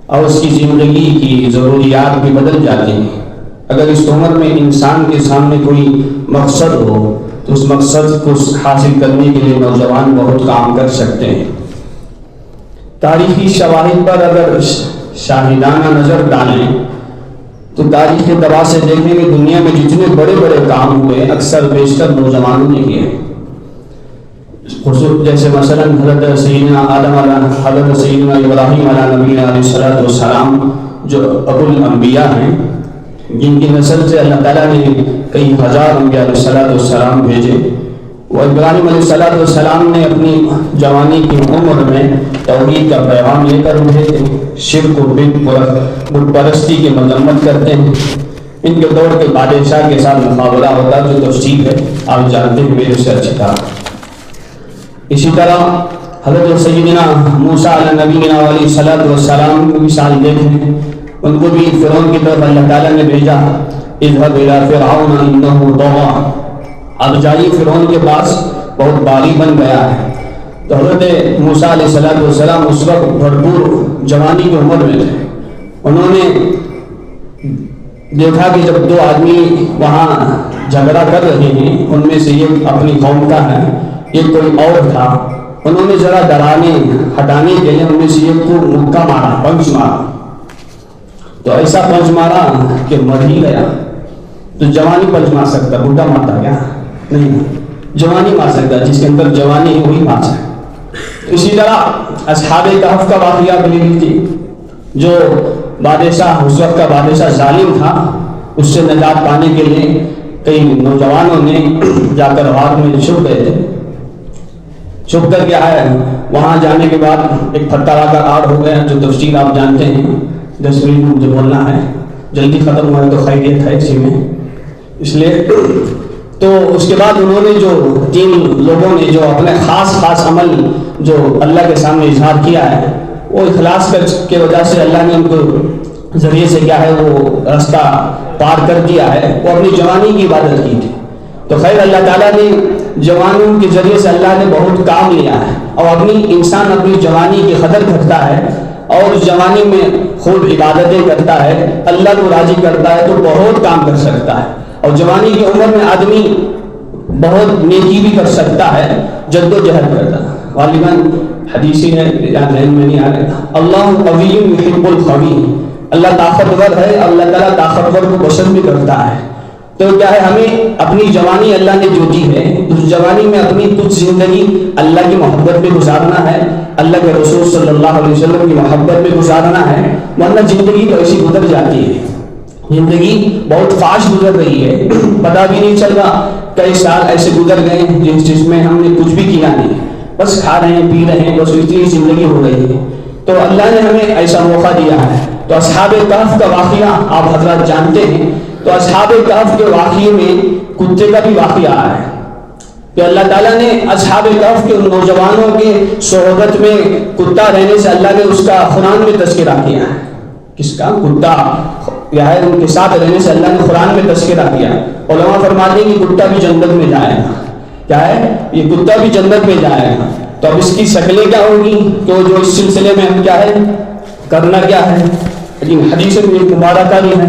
D: اور اس کی زندگی کی ضروریات بھی بدل جاتی ہیں۔ اگر اس عمر میں انسان کے سامنے کوئی مقصد ہو تو اس مقصد کو حاصل کرنے کے لیے نوجوان بہت کام کر سکتے ہیں۔ تاریخی شواہد پر اگر شاہدانہ نظر ڈالیں تو تاریخ کے دبا سے دیکھیں کہ دنیا میں جتنے بڑے بڑے کام ہوئے اکثر بیشتر نوجوانوں نے کیے ہیں۔ جیسے مثلا حضرت سیدنا آدم علیہ، حضرت سیدنا ابراہیم علیہ نبی علیہ السلام جو ابو الانبیاء ہیں، جن کی نسل سے اللہ تعالیٰ نے کئی ہزار انبیاء علیہ السلام بھیجے، وہ ابراہیم علیہ السلام نے اپنی جوانی کی عمر میں توحید کا پیغام لے کر اٹھے تھے۔ شرک و بت پرستی کی مذمت کرتے ہیں۔ ان کے دور کے بادشاہ کے ساتھ مقابلہ ہوتا جو تفصیل ہے آپ جانتے ہیں میرے سے اچھی طرح۔ اسی طرح حضرت سیدنا موسیٰ علیہ نبی علیہ السلام کو بھی مثال دیکھیں، ان کو بھی فرعون کی طرف اللہ تعالیٰ نے بھیجا، اذهب الى فرعون انه طغى، اب جائیے فرعون کے پاس، بہت باغی بن گیا ہے۔ تو حضرت موسیٰ علیہ السلام اس وقت بھرپور جوانی کی عمر میں تھے۔ انہوں نے دیکھا کہ جب دو آدمی وہاں جھگڑا کر رہے ہیں، ان میں سے ایک اپنی قوم کا ہے، ایک کوئی اور تھا، انہوں نے ذرا ڈرانے ہٹانے کے لیے ان میں سے ایک کو مکہ مارا، پنچ مارا، تو ایسا پنچ مارا کہ مر ہی گیا۔ تو جوانی پنچ مار سکتا، بڈھا مارتا کیا؟ نہیں، جوانی مار سکتا، جس کے اندر جوانی ہے وہی مار سکتا۔ اسی طرح اصحاب کہف کا واقعہ بھی لیجیے، جو بادشاہ اس وقت کا بادشاہ ظالم تھا، اس سے نجات پانے کے لیے کئی نوجوانوں نے جا کر غار میں چھپ گئے تھے۔ چھپ کر کے آئے، وہاں جانے کے بعد ایک پتھر آ کر آڑ ہو گیا، جو تفصیل آپ جانتے ہیں، 10 منٹ مجھے بولنا ہے، جلدی ختم ہوا ہے تو خیریت ہے اسی میں، اس لیے تو اس کے بعد انہوں نے جو 3 لوگوں نے جو اپنے خاص عمل جو اللہ کے سامنے اظہار کیا ہے، وہ اخلاص کی وجہ سے اللہ نے ان کو ذریعے سے کیا ہے وہ رستہ پار کر دیا ہے، وہ اپنی جوانی کی عبادت کی تھی۔ تو خیر اللہ تعالیٰ نے جوانوں کے ذریعے سے اللہ نے بہت کام لیا ہے، اور انسان اپنی جوانی کی قدر کرتا ہے اور اس جوانی میں خوب عبادتیں کرتا ہے، اللہ کو راضی کرتا ہے، تو بہت کام کر سکتا ہے۔ اور جوانی کی عمر میں آدمی بہت نیکی بھی کر سکتا ہے، جد و جہد کرتا ہے۔ غالباً حدیثی ہے، ذہن میں نہیں آ رہا، اللہ قوی یحب القوی، اللہ طاقتور ہے، اللہ تعالیٰ طاقتور کو پسند بھی کرتا ہے۔ تو کیا ہے، ہمیں اپنی جوانی اللہ نے جو دی ہے، اس جوانی میں اپنی کچھ زندگی اللہ کی محبت میں گزارنا ہے، اللہ کے رسول صلی اللہ علیہ وسلم کی محبت میں گزارنا ہے، ورنہ زندگی تو ایسی گزر جاتی ہے۔ زندگی بہت فاسٹ گزر رہی ہے، پتہ بھی نہیں چل رہا کئی سال ایسے گزر گئے جس میں ہم نے کچھ بھی کیا نہیں، بس کھا رہے ہیں، پی رہے ہیں، بس اتنی زندگی ہو رہی ہے۔ تو اللہ نے ہمیں ایسا موقع دیا ہے۔ تو اصحاب کہف کا واقعہ آپ حضرات جانتے ہیں، تو اصحاب کہف کے واقعے میں کتے کا بھی واقعہ ہے کہ اللہ تعالیٰ نے اصحاب کہف کے نوجوانوں کے صحبت میں کتا رہنے سے اللہ نے اس کا قرآن میں تذکرہ کیا ہے۔ کس کا؟ کتا ان کے ساتھ رہنے سے اللہ نے قرآن میں تذکرہ کیا۔ علماء فرماتے ہیں کہ کتا بھی جنت میں جائے گا، کیا ہے یہ کتا بھی جنت میں جائے گا۔ تو اب اس کی شکلیں کیا ہوگی، تو جو اس سلسلے میں ہم کیا ہے کرنا کیا ہے، لیکن حدیث میں مبارکہ بھی ہے۔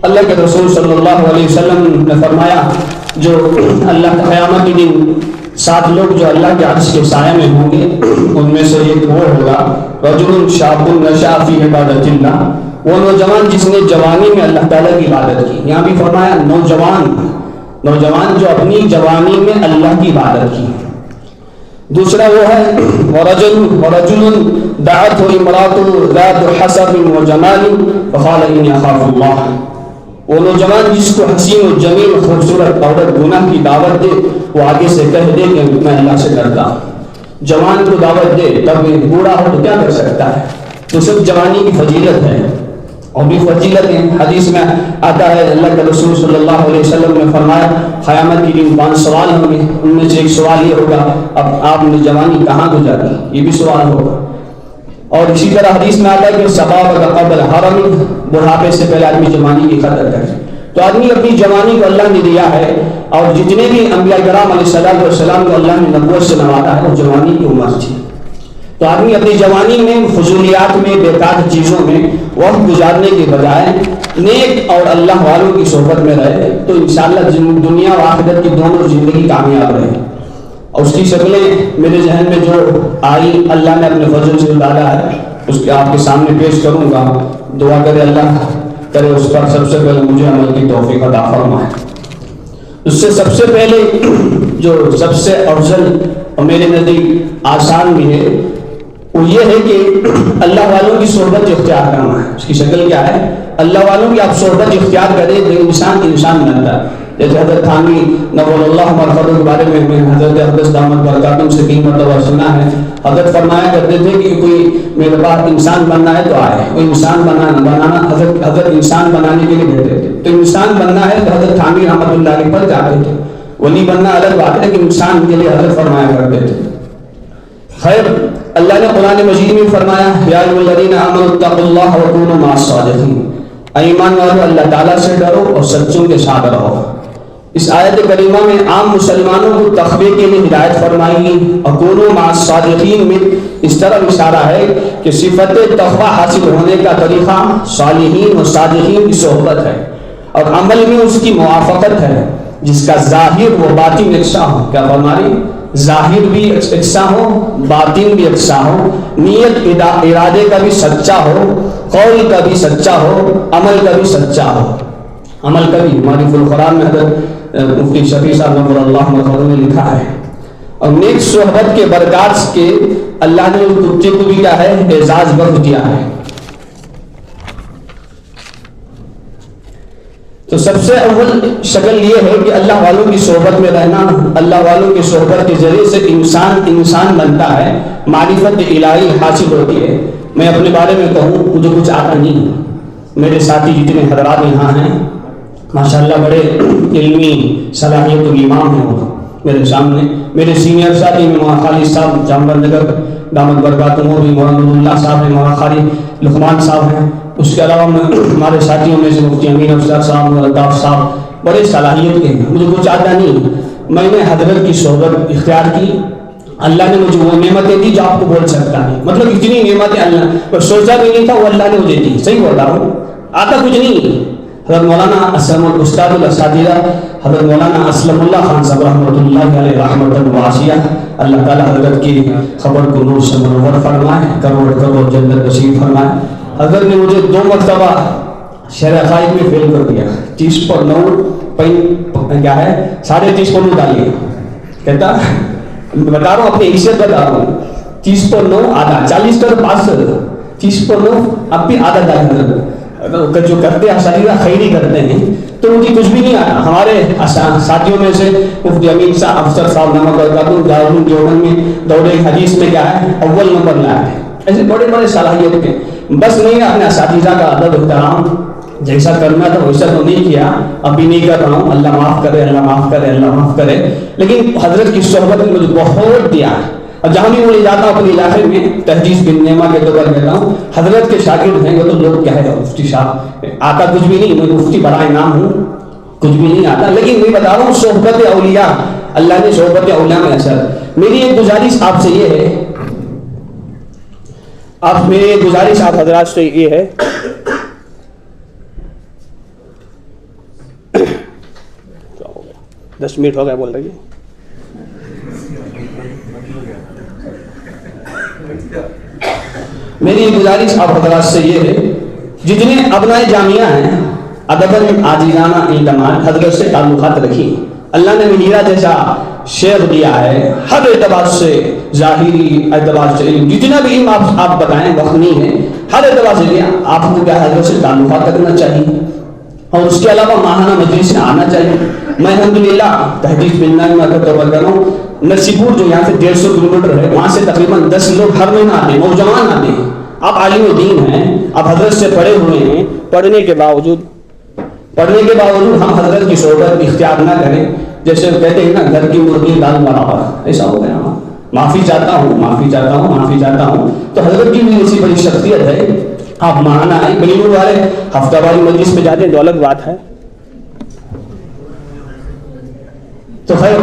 D: اللہ کے رسول صلی اللہ علیہ وسلم نے فرمایا، جو اللہ قیامت کے دن 7 لوگ جو اللہ کے عرش کے سائے میں ہوں گے، ان میں سے ایک وہ ہوگا رجل شاب نشأ فی عبادت اللہ، وہ نوجوان جس نے جوانی میں اللہ تعالیٰ کی عبادت کی۔ یہاں بھی فرمایا نوجوان جو اپنی جوانی میں اللہ کی عبادت کی۔ دوسرا وہ ہے ورجل دعته امرأة ذات حسب وجمال فقال إني أخاف الله، وہ نوجوان جس کو حسین و جمیل خوبصورت عورت گناہ کی دعوت دے، وہ آگے سے کہہ دے کہ میں اللہ سے ڈرتا ہوں۔ جوان کو دعوت دے، تب بوڑھا ہو تو کیا کر سکتا ہے؟ تو صرف جوانی کی فضیلت ہے۔ اور بھی فضیلت ہیں. حدیث میں آتا ہے اللہ کے رسول صلی اللہ علیہ وسلم نے فرمایا قیامت کے دن 5 سوال ہوں گے. ان میں سے ایک سوال یہ ہوگا اب آپ نے جوانی کہاں گزاری, یہ بھی سوال ہوگا. اور اسی طرح حدیث میں آتا ہے کہ شباب قبل حرم, بڑھاپے سے پہلے آدمی جوانی کی قدر کرے. تو آدمی اپنی جوانی کو اللہ نے دیا ہے, اور جتنے بھی انبیاء کرام علیہ السلام کو اللہ نے نبوت سے نوازا ہے وہ جوانی کی عمر تھی. تو آدمی اپنی جوانی میں فضولیات میں بیکار چیزوں میں وقت گزارنے کے بجائے نیک اور اللہ والوں کی صحبت میں رہے تو انشاءاللہ دنیا و آخرت کی دونوں زندگی کامیاب رہے. اور اس کی شکلیں میرے ذہن میں جو آئی اللہ نے اپنے فضل سے ڈالا ہے اس کے آپ کے سامنے پیش کروں گا. دعا کرے اللہ کرے اس پر سب سے پہلے مجھے عمل کی توفیق عطا فرمائے. اس سے سب سے پہلے جو سب سے افضل اور میرے نزدیک آسان بھی ہے وہ یہ ہے کہ اللہ والوں کی صحبت اختیار کرنا ہے. اس کی شکل کیا ہے؟ اللہ والوں کی آپ صحبت اختیار کریں تو انسان بنتا ہے. جیسے حضرت تھانوی نور اللہ مرحبا کے بارے میں حضرت اقدس دامت برکاتہم سے کئی مرتبہ سنا ہے. حضرت فرمایا کرتے تھے کہ کوئی میرے پاس انسان بننا ہے تو آئے. کوئی انسان بنانا حضرت انسان بنانے کے لیے کہتے تھے. تو انسان بننا ہے تو حضرت تھانوی رحمۃ اللہ علیہ پر جاتے تھے. ولی بننا الگ بات ہے کہ انسان کے لیے حضرت فرمایا کرتے تھے. خیر اللہ نے قرآن مجید میں فرمایا یا ایھا الذین آمنوا اتقوا اللہ وکونوا مع الصادقین, ایمان والو اللہ تعالیٰ سے ڈرو اور سچوں کے ساتھ رہو. اس آیت کریمہ میں عام مسلمانوں کو تقوی کے لیے ہدایت فرمائی گئی. وکونوا مع الصادقین میں اس طرح اشارہ ہے کہ صفت تقوی حاصل ہونے کا طریقہ صالحین و صادقین کی صحبت ہے, اور عمل میں اس کی موافقت ہے جس کا ظاہر و باطن یکساں ہو. کیا فرما رہی؟ ظاہر بھی یکساں ہو, باطن بھی یکساں ہو, نیت ارادے کا بھی سچا ہو, قول کا بھی سچا ہو, عمل کا بھی سچا ہو. عمل کا بھی معرف القرآن میں حضرت مفتی شفیع صاحب نور اللہ مرحبا نے لکھا ہے. اور نیک صحبت کے برکات کے اللہ نے اس کتے کو بھی کیا ہے اعزاز بخش دیا ہے. تو سب سے اول شکل یہ ہے کہ اللہ والوں کی صحبت میں رہنا. اللہ والوں کی صحبت کے ذریعے سے انسان بنتا ہے, معرفت الہی حاصل ہوتی ہے. میں اپنے بارے میں کہوں مجھے کچھ آتا نہیں. میرے ساتھی جتنے حضرات یہاں ہیں ماشاءاللہ بڑے علمی صلاحیت و امام ہیں. وہ میرے سامنے میرے سینئر ساتھی میں مولانا خالد صاحب جامعہ نگر دامت برکاتہم, بھی مولانا اللہ صاحب ہیں, مولانا خالد لقمان صاحب ہیں. اس کے علاوہ ہمارے ساتھیوں میں سے مفتی امین افضل صاحب, الطاف صاحب بڑے صلاحیت کے ہیں. مجھے کچھ آتا نہیں. میں نے حضرت کی صحبت اختیار کی. اللہ نے مجھے وہ نعمتیں دی جو آپ کو بول سکتا نہیں. مطلب اتنی نعمتیں اللہ سوچا بھی نہیں تھا وہ اللہ نے مجھے دی. صحیح بول رہا ہوں, آتا کچھ نہیں. حضرت مولانا اسلم استاد الاساتذہ حضرت مولانا اسلم اللہ خان صاحب رحمۃ اللہ علیہ رحمۃ واسعہ, اللہ تعالیٰ حضرت کی خبر کو نور سے منور فرمائے, کروڑ جنت نصیب فرمائے. حضرت نے مجھے 2 مرتبہ شرح عقائد میں فیل کر دیا. 30 کیا ہے 30.5 پر 9 ڈالیے. کہتا بتا رہا ہوں اپنی حیثیت بتا رہا ہوں. 30 پر 9 آدھا 40 پر پاس 30 پر 9 اب بھی آدھا ڈالیں. جو کرتے ہیں اساتذہ خیری کرتے ہیں تو مجھے کچھ بھی نہیں آتا. ہمارے ساتھیوں میں سے مفتی امین صاحب افسر صاحب نامہ برکاتہم دارالعلوم دیوبند میں دورہ حدیث میں کیا ہے اول نمبر لایا ہے. ایسے بڑے صلاحیت کے. بس نہیں اپنے اساتذہ کا ادب احترام جیسا کرنا تھا ویسا تو نہیں کیا, اب بھی نہیں کر رہا ہوں. اللہ معاف کرے, اللہ معاف کرے, اللہ معاف کرے. لیکن حضرت کی صحبت نے مجھے بہت دیا ہے. اور جہاں بھی مجھے جاتا ہوں اپنے علاقے میں تحدیث بن نعمہ کے طور پر کہتا ہوں حضرت کے شاگرد ہیں تو لوگ کہہ رہے مفتی صاحب آتا کچھ بھی نہیں. میں مفتی بڑا انعام ہوں, کچھ بھی نہیں آتا. لیکن میں بتا رہا ہوں صحبت اولیاء, اللہ نے صحبت اولیاء میں اثر. میری ایک گزارش آپ سے یہ ہے, میری گزارش آپ حضرات سے یہ ہے, کیا ہو گیا 10 منٹ ہو گئے بول رہی ہے. میری گزارش آپ حضرات سے یہ ہے جتنے ابنائے جامعہ ہیں ادباً عاجزانہ اعتماد حضرت سے تعلقات رکھی. اللہ نے میرا جیسا شیخ دیا ہے ہر اعتبار سے, ظاہری اعتبار سے جتنا بھی علم آپ بتائیں وقت نہیں ہے, ہر اعتبار سے دیا. آپ کو کیا حضرت سے تعلقات رکھنا چاہیے اور اس کے علاوہ ماہانہ مجلس میں آنا چاہیے. میں الحمدللہ تحدیث ملنا میں اگر توبہ کر رہا ہوں. نصیب پور جو یہاں سے 150 کلومیٹر ہے وہاں سے تقریباً 10 لوگ ہر مہینہ آتے ہیں, نوجوان آتے ہیں. آپ عالم دین ہیں، آپ حضرت سے پڑھے ہوئے ہیں، پڑھنے کے باوجود ہم حضرت کی صحبت اختیار نہ کریں، جیسے کہتے ہیں نا گھر کی مرغی دال برابر، ایسا ہو گیا. معافی چاہتا ہوں. تو حضرت کی بھی ایسی بڑی شخصیت ہے، آپ مانا ہے بلیور والے ہفتہ واری مجلس پہ جاتے ہیں تو الگ بات ہے. تو خیر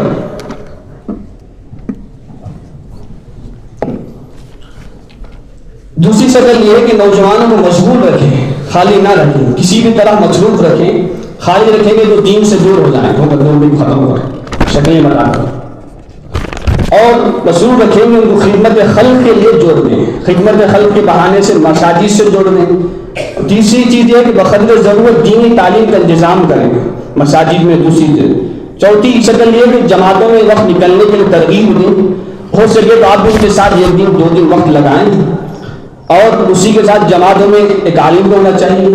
D: دوسری شکل یہ ہے کہ نوجوانوں کو مشغول رکھیں، خالی نہ رکھیں، کسی بھی طرح مصروف رکھیں. خالی رکھیں گے تو دین سے دور ہو جائیں، وہ بدلوں بھی ختم ہو جائیں شکلیں بنا کر، اور مصروف رکھیں گے ان کو خدمت خلق کے لیے جوڑ دیں، خدمت خلق کے بہانے سے مساجد سے جوڑ دیں. تیسری چیز یہ کہ بقدر ضرورت دینی تعلیم کا انتظام کریں مساجد میں. دوسری چیز چوتھی شکل یہ کہ جماعتوں میں وقت نکلنے کے لیے ترغیب دیں، ہو سکے تو آپ ان کے ساتھ ایک دن 2 دن وقت لگائیں. اور اسی کے ساتھ جماعتوں میں ایک عالم ہونا چاہیے،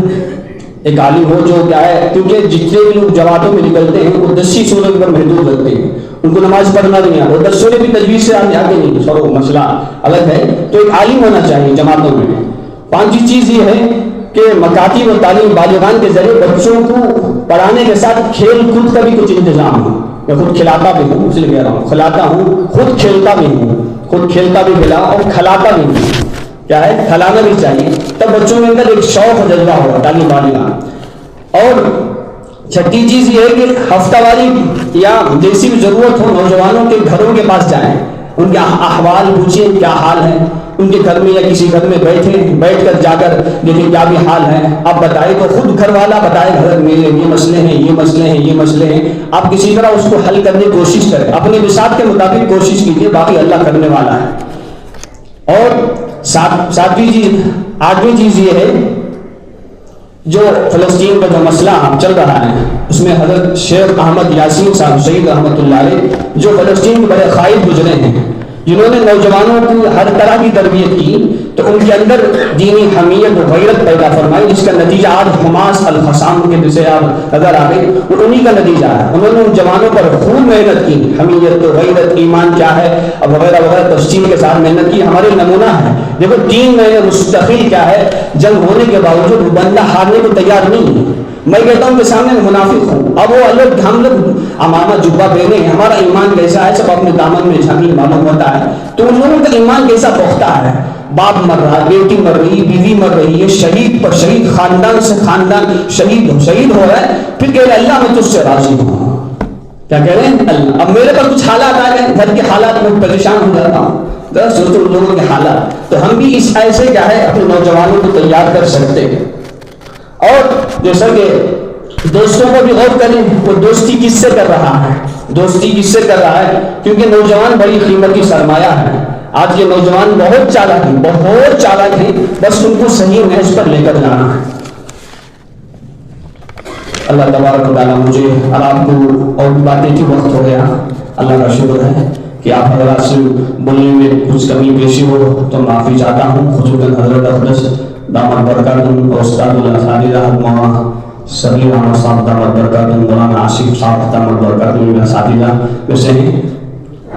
D: ایک عالم ہو جو کیا ہے، کیونکہ جتنے بھی لوگ جماعتوں میں نکلتے ہیں وہ 10 سورت پر محدود رکھتے ہیں، ان کو نماز پڑھنا بھی نہیں آتا، وہ 10 سورت بھی تجویز سے آگے نہیں، سر وہ مسئلہ الگ ہے. تو ایک عالم ہونا چاہیے جماعتوں میں. پانچویں چیز یہ ہے کہ مکاتب و تعلیم بالغان کے ذریعے بچوں کو پڑھانے کے ساتھ کھیل کود کا بھی کچھ انتظام ہو. میں خود کھلاتا بھی ہوں، اس لیے کہہ رہا ہوں کھلاتا ہوں، خود کھیلتا بھی کھلا اور کھلاتا بھی ہوں. کیا ہے، کھلانا بھی چاہیے، تب بچوں میں اندر ایک شوق و جذبہ ہوگا تعلیم بالغان. اور چھٹی چیز یہ ہے کہ ہفتہ واری یا جیسی بھی ضرورت ہو نوجوانوں کے گھروں کے پاس جائیں، ان کے احوال پوچھیں کیا حال ہے، ان کے گھر میں یا کسی گھر میں بیٹھ کر جا کر دیکھیں کیا بھی حال ہے. آپ بتائیں تو خود گھر والا بتائے گھر میں یہ مسئلے ہیں، آپ کسی طرح اس کو حل کرنے کی کوشش کریں، اپنے وسعت کے مطابق کوشش کیجیے، باقی اللہ کرنے والا ہے. اور آٹھویں چیز یہ ہے جو فلسطین کا جو مسئلہ چل رہا ہے اس میں حضرت شیخ احمد یاسین صاحب شہید رحمۃ اللہ علیہ جو فلسطین کے بڑے قائد گزرے ہیں، جنہوں نے نوجوانوں کو ہر طرح کی تربیت کی، تو ان کے اندر دینی حمیت و غیرت پیدا فرمائی، جس کا نتیجہ آج حماس الخصام کے جسے آپ نظر آ گئے، وہ انہی کا نتیجہ ہے. انہوں نے ان جوانوں پر خوب محنت کی، حمیت و غیرت، ایمان کیا ہے وغیرہ وغیرہ تفصیل کے ساتھ محنت کی. ہمارے نمونہ ہے. دیکھو 3 مہینے مستقل کیا ہے، جنگ ہونے کے باوجود بندہ ہارنے کو تیار نہیں ہے. میں کہتا ہوں کہ سامنے منافق ہوں، اب وہ الگ ہم لوگ امامہ جبہ پہنے ہیں، ہمارا ایمان کیسا ہے سب اپنے دامن میں جھانکی معلوم ہوتا ہے. تو ان لوگوں کا ایمان کیسا پختہ ہے، باپ مر رہا ہے، بیٹی مر رہی ہے، بیوی مر رہی ہے، شہید پر شہید، خاندان سے خاندان شہید ہو رہا ہے، پھر کہہ رہے اللہ میں تجھ سے راضی ہوں. کیا کہہ رہے ہیں اللہ. اب میرے پر کچھ حالات آ گئے، گھر کے حالات میں پریشان ہو جاتا ہوں، سوچو لوگوں کے حالات. تو ہم بھی اس ایسے کیا ہے اپنے نوجوانوں کو تیار کر سکتے ہیں. اور جیسا کہ دوستوں کو بھی غور کریں، وہ دوستی کس سے کر رہا ہے، کیونکہ نوجوان بڑی قیمتی سرمایہ ہے. آج کے نوجوان بہت چالاک ہیں، بس ان کو صحیح محض پر لے کر جانا ہے. اللہ تبارک و تعالیٰ مجھے اور آپ کو اور باتیں کی وقت ہو گیا. اللہ کا شکر ہے کہ آپ حضرات سے بولنے میں کچھ کمی بیشی ہو تو معافی چاہتا ہوں. خصوصاً حضرت اقدس دامت برکاتہم اور استاد الاساتذہ مولانا صغیر احمد صاحب دامت برکاتہم، مولانا آصف صاحب دامت برکاتہم میرے اساتذہ ویسے ہیں.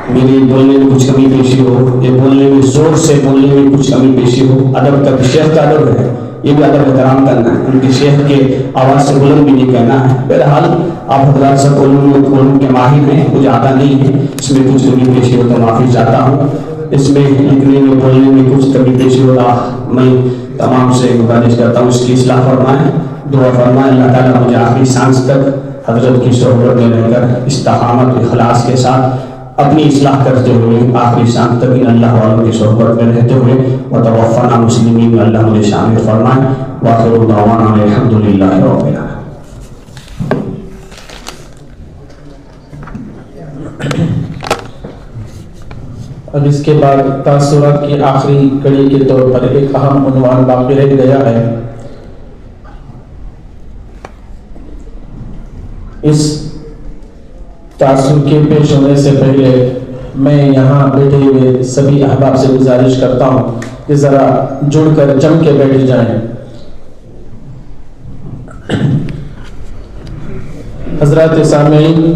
D: میری بولنے میں کچھ کمی پیشی ہو، یہ بولنے میں زور سے بولنے میں کچھ کمی پیشی ہو، ادب کا شیخ کا ادب ہے، یہ بھی ادب احترام کرنا ہے، ان کے شیخ کے آواز سے بلند بھی نہیں کہنا ہے. بہرحال آپ حضرات سب علوم کے ماہر ہیں، مجھے آتا نہیں ہے، اس میں کچھ کمی پیشی ہو تو معافی چاہتا ہوں. اس میں لکھنے میں بولنے میں کچھ کمی پیشی ہوتا میں تمام سے گزارش کرتا ہوں اس کی اصلاح فرمائیں، دعا فرمائیں. اللہ تعالیٰ مجھے آخری سانس تک حضرت کی صحبت میں رہ کر استقامت اخلاص کے ساتھ اپنی اصلاح کرتے ہوئے آخری سانس تک ان اللہ والوں کی صحبت میں رہتے ہوئے وتوفنا مسلمین میں اللہ مجھے شامل فرمائیں. وآخر دعوانا الحمدللہ رب العالمین.
A: اب اس کے بعد تاثرات کی آخری کڑی کے طور پر ایک اہم عنوان باقی رہ گیا ہے. اس تاثر کے پیش ہونے سے پہلے میں یہاں بیٹھے ہوئے سبھی احباب سے گزارش کرتا ہوں کہ ذرا جڑ کر جم کے بیٹھ جائیں. حضرات سامعین،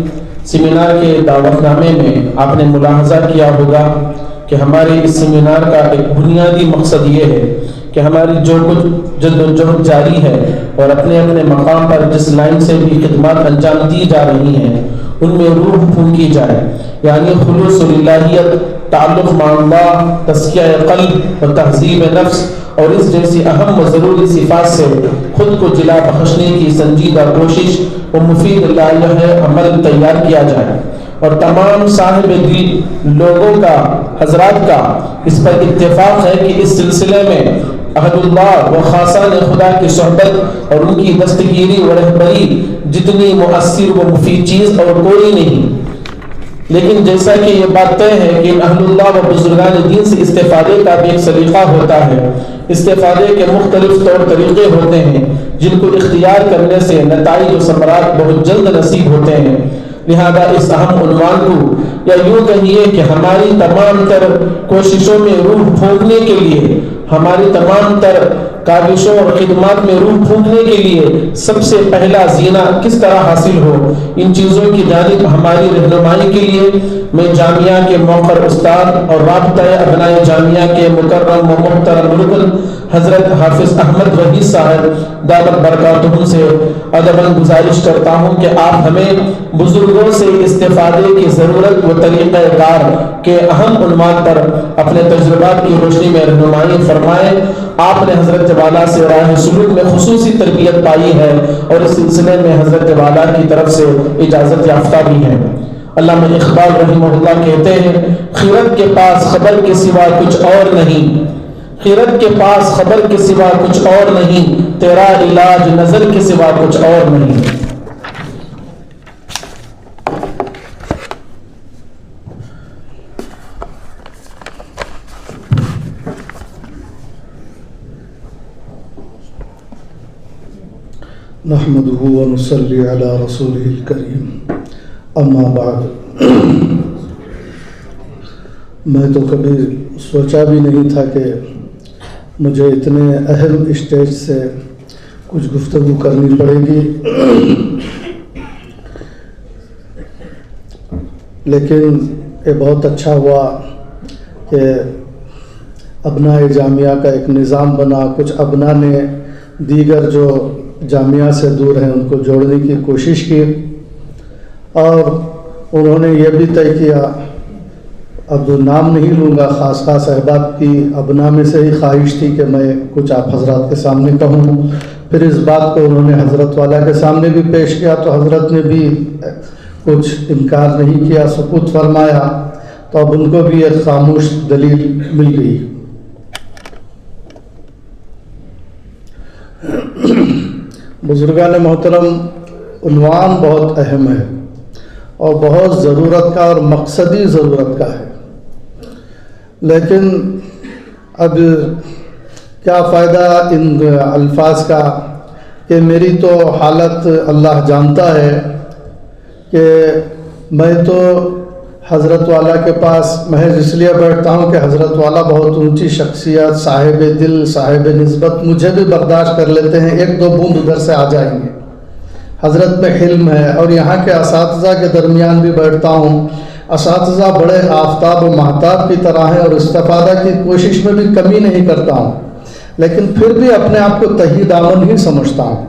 A: سیمینار کے دعوت نامے میں آپ نے ملاحظہ کیا ہوگا کہ ہمارے اس سیمینار کا ایک بنیادی مقصد یہ ہے کہ ہماری جو کچھ جد و جہد جاری ہے اور اپنے اپنے مقام پر جس لائن سے بھی خدمات انجام دی جا رہی ہیں ان میں روح پھونکی جائے، یعنی خلوص الہیت، تعلق مع اللہ، تزکیہ قلب و تہذیب نفس اور اس جیسی اہم و ضروری صفات سے خود کو جلا بخشنے کی سنجیدہ کوشش و مفید لائحہ عمل تیار کیا جائے، اور تمام صاحب دل لوگوں کا، حضرات کا اس پر اتفاق ہے کہ اس سلسلے میں اہل اللہ و خاصان خدا کی صحبت اور ان کی دستگیری و رہبری جتنی مؤثر و مفید چیز اور کوئی نہیں۔ لیکن جیسا کہ یہ بات طے ہے کہ اہل اللہ و بزرگان دین سے استفادے کا بھی ایک سلیقہ ہوتا ہے، استفادے کے مختلف طور طریقے ہوتے ہیں جن کو اختیار کرنے سے نتائج و ثمرات بہت جلد نصیب ہوتے ہیں۔ لہذا اس اہم عنوان کو، یا یوں کہیے کہ ہماری تمام تر کوششوں میں روح پھونکنے کے لیے، ہماری تمام تر کاوشوں اور خدمات میں روح پھونکنے کے لیے سب سے پہلا زینہ کس طرح حاصل ہو، ان چیزوں کی جانب ہماری رہنمائی کے لیے میں جامعہ کے موقر استاد اور رابطہ ابنائے جامعہ کے مکرم و محترم رکن حضرت حافظ احمد وحید صاحب دامت برکاتہم سے ادباً گزارش کرتا ہوں کہ آپ ہمیں بزرگوں سے استفادے کی ضرورت و طریقہ کار کے اہم عنوان پر اپنے تجربات کی روشنی میں رہنمائی فرمائیں۔ آپ نے حضرت والا سے راہ سلوک میں خصوصی تربیت پائی ہے اور اس سلسلے میں حضرت والا کی طرف سے اجازت یافتہ بھی ہے۔ علامہ اقبال رحمہ اللہ کہتے ہیں، خیرت کے پاس خبر کے سوا کچھ اور نہیں، خیرت کے پاس خبر کے سوا کچھ اور نہیں، تیرا علاج نظر کے سوا کچھ اور نہیں۔
E: نحمده ونصلي على رسوله الكريم اما بعد۔ میں تو کبھی سوچا بھی نہیں تھا کہ مجھے اتنے اہم اسٹیج سے کچھ گفتگو کرنی پڑے گی، لیکن یہ بہت اچھا ہوا کہ ابنائے جامعہ کا ایک نظام بنا، کچھ ابنا نے دیگر جو جامعہ سے دور ہیں ان کو جوڑنے کی کوشش کی، اور انہوں نے یہ بھی طے کیا، اب نام نہیں لوں گا، خاص خاص احباب کی ابنا میں سے ہی خواہش تھی کہ میں کچھ آپ حضرات کے سامنے کہوں، پھر اس بات کو انہوں نے حضرت والا کے سامنے بھی پیش کیا تو حضرت نے بھی کچھ انکار نہیں کیا، سکوت فرمایا، تو اب ان کو بھی ایک خاموش دلیل مل گئی۔ بزرگان محترم، عنوان بہت اہم ہے اور بہت ضرورت کا اور مقصدی ضرورت کا ہے، لیکن اب کیا فائدہ ان الفاظ کا کہ میری تو حالت اللہ جانتا ہے کہ میں تو حضرت والا کے پاس محض اس لیے بیٹھتا ہوں کہ حضرت والا بہت اونچی شخصیت، صاحب دل، صاحب نسبت، مجھے بھی برداشت کر لیتے ہیں، ایک دو بوند ادھر سے آ جائیں گے، حضرت میں حلم ہے، اور یہاں کے اساتذہ کے درمیان بھی بیٹھتا ہوں، اساتذہ بڑے آفتاب و مہتاب کی طرح ہیں اور استفادہ کی کوشش میں بھی کمی نہیں کرتا ہوں، لیکن پھر بھی اپنے آپ کو تہی دامن ہی سمجھتا ہوں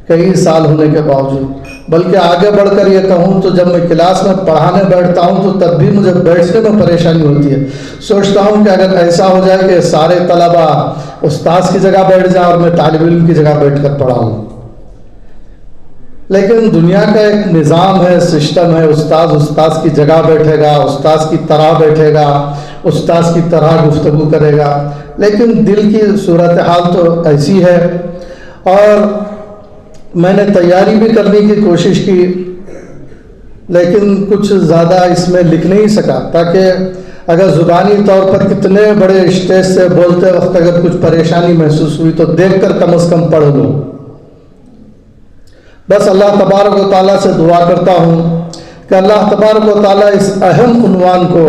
E: کئی سال ہونے کے باوجود، بلکہ آگے بڑھ کر یہ کہوں تو جب میں کلاس میں پڑھانے بیٹھتا ہوں تو تب بھی مجھے بیٹھنے میں پریشانی ہوتی ہے، سوچتا ہوں کہ اگر ایسا ہو جائے کہ سارے طلبہ استاذ کی جگہ بیٹھ جائیں اور میں طالب علم کی جگہ بیٹھ کر پڑھاؤں، لیکن دنیا کا ایک نظام ہے، سسٹم ہے، استاذ کی جگہ بیٹھے گا، استاذ کی طرح بیٹھے گا، استاذ کی طرح گفتگو کرے گا، لیکن دل کی صورتحال تو ایسی ہے، اور میں نے تیاری بھی کرنے کی کوشش کی لیکن کچھ زیادہ اس میں لکھ نہیں سکا، تاکہ اگر زبانی طور پر کتنے بڑے اسٹیج سے بولتے وقت اگر کچھ پریشانی محسوس ہوئی تو دیکھ کر کم از کم پڑھ لوں۔ بس اللہ تبارک و تعالیٰ سے دعا کرتا ہوں کہ اللہ تبارک و تعالیٰ اس اہم عنوان کو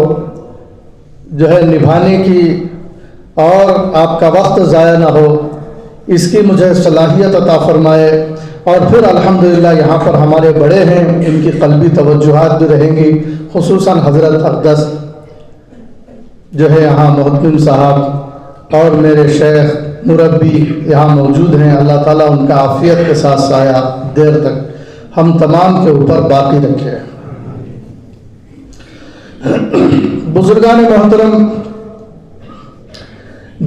E: جو ہے نبھانے کی اور آپ کا وقت ضائع نہ ہو اس کی مجھے صلاحیت عطا فرمائے، اور پھر الحمدللہ یہاں پر ہمارے بڑے ہیں، ان کی قلبی توجہات بھی رہیں گی، خصوصاً حضرت اقدس جو ہے یہاں محتمم صاحب اور میرے شیخ مربی یہاں موجود ہیں، اللہ تعالیٰ ان کا عافیت کے ساتھ سایہ دیر تک ہم تمام کے اوپر باقی رکھے۔ بزرگان محترم،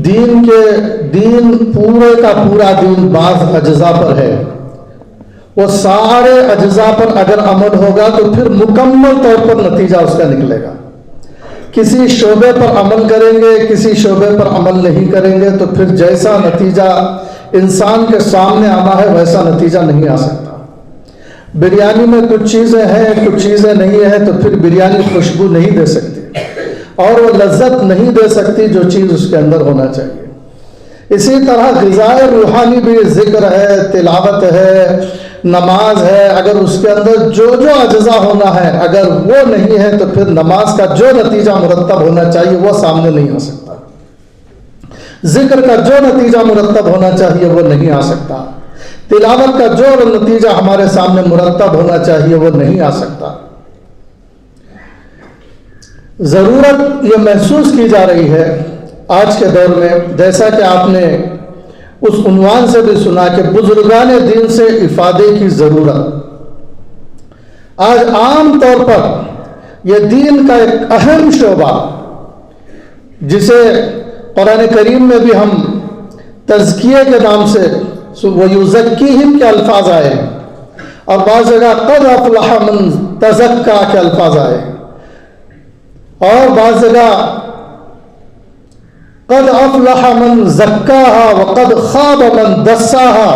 E: دین پورے کا پورا دین بعض اجزاء پر ہے، وہ سارے اجزاء پر اگر عمل ہوگا تو پھر مکمل طور پر نتیجہ اس کا نکلے گا۔ کسی شعبے پر عمل کریں گے، کسی شعبے پر عمل نہیں کریں گے تو پھر جیسا نتیجہ انسان کے سامنے آنا ہے ویسا نتیجہ نہیں آ سکتا۔ بریانی میں کچھ چیزیں ہیں، کچھ چیزیں نہیں ہیں، تو پھر بریانی خوشبو نہیں دے سکتی اور وہ لذت نہیں دے سکتی جو چیز اس کے اندر ہونا چاہیے۔ اسی طرح غذائے روحانی بھی ذکر ہے، تلاوت ہے، نماز ہے، اگر اس کے اندر جو اجزاء ہونا ہے اگر وہ نہیں ہے تو پھر نماز کا جو نتیجہ مرتب ہونا چاہیے وہ سامنے نہیں آ سکتا، ذکر کا جو نتیجہ مرتب ہونا چاہیے وہ نہیں آ سکتا، تلاوت کا جو نتیجہ ہمارے سامنے مرتب ہونا چاہیے وہ نہیں آ سکتا۔ ضرورت یہ محسوس کی جا رہی ہے آج کے دور میں، جیسا کہ آپ نے اس عنوان سے بھی سنا کہ بزرگان دین سے افادے کی ضرورت۔ آج عام طور پر یہ دین کا ایک اہم شعبہ جسے قرآن کریم میں بھی ہم تزکیے کے نام سے وَيُزَكِّيهِمْ کے الفاظ آئے اور بعض جگہ قَدْ أَفْلَحَ مَنْ تَزَكَّى کے الفاظ آئے اور بعض جگہ قَدْ أَفْلَحَ مَنْ زَكَّاهَا وَقَدْ خَابَ مَنْ دَسَّاهَا،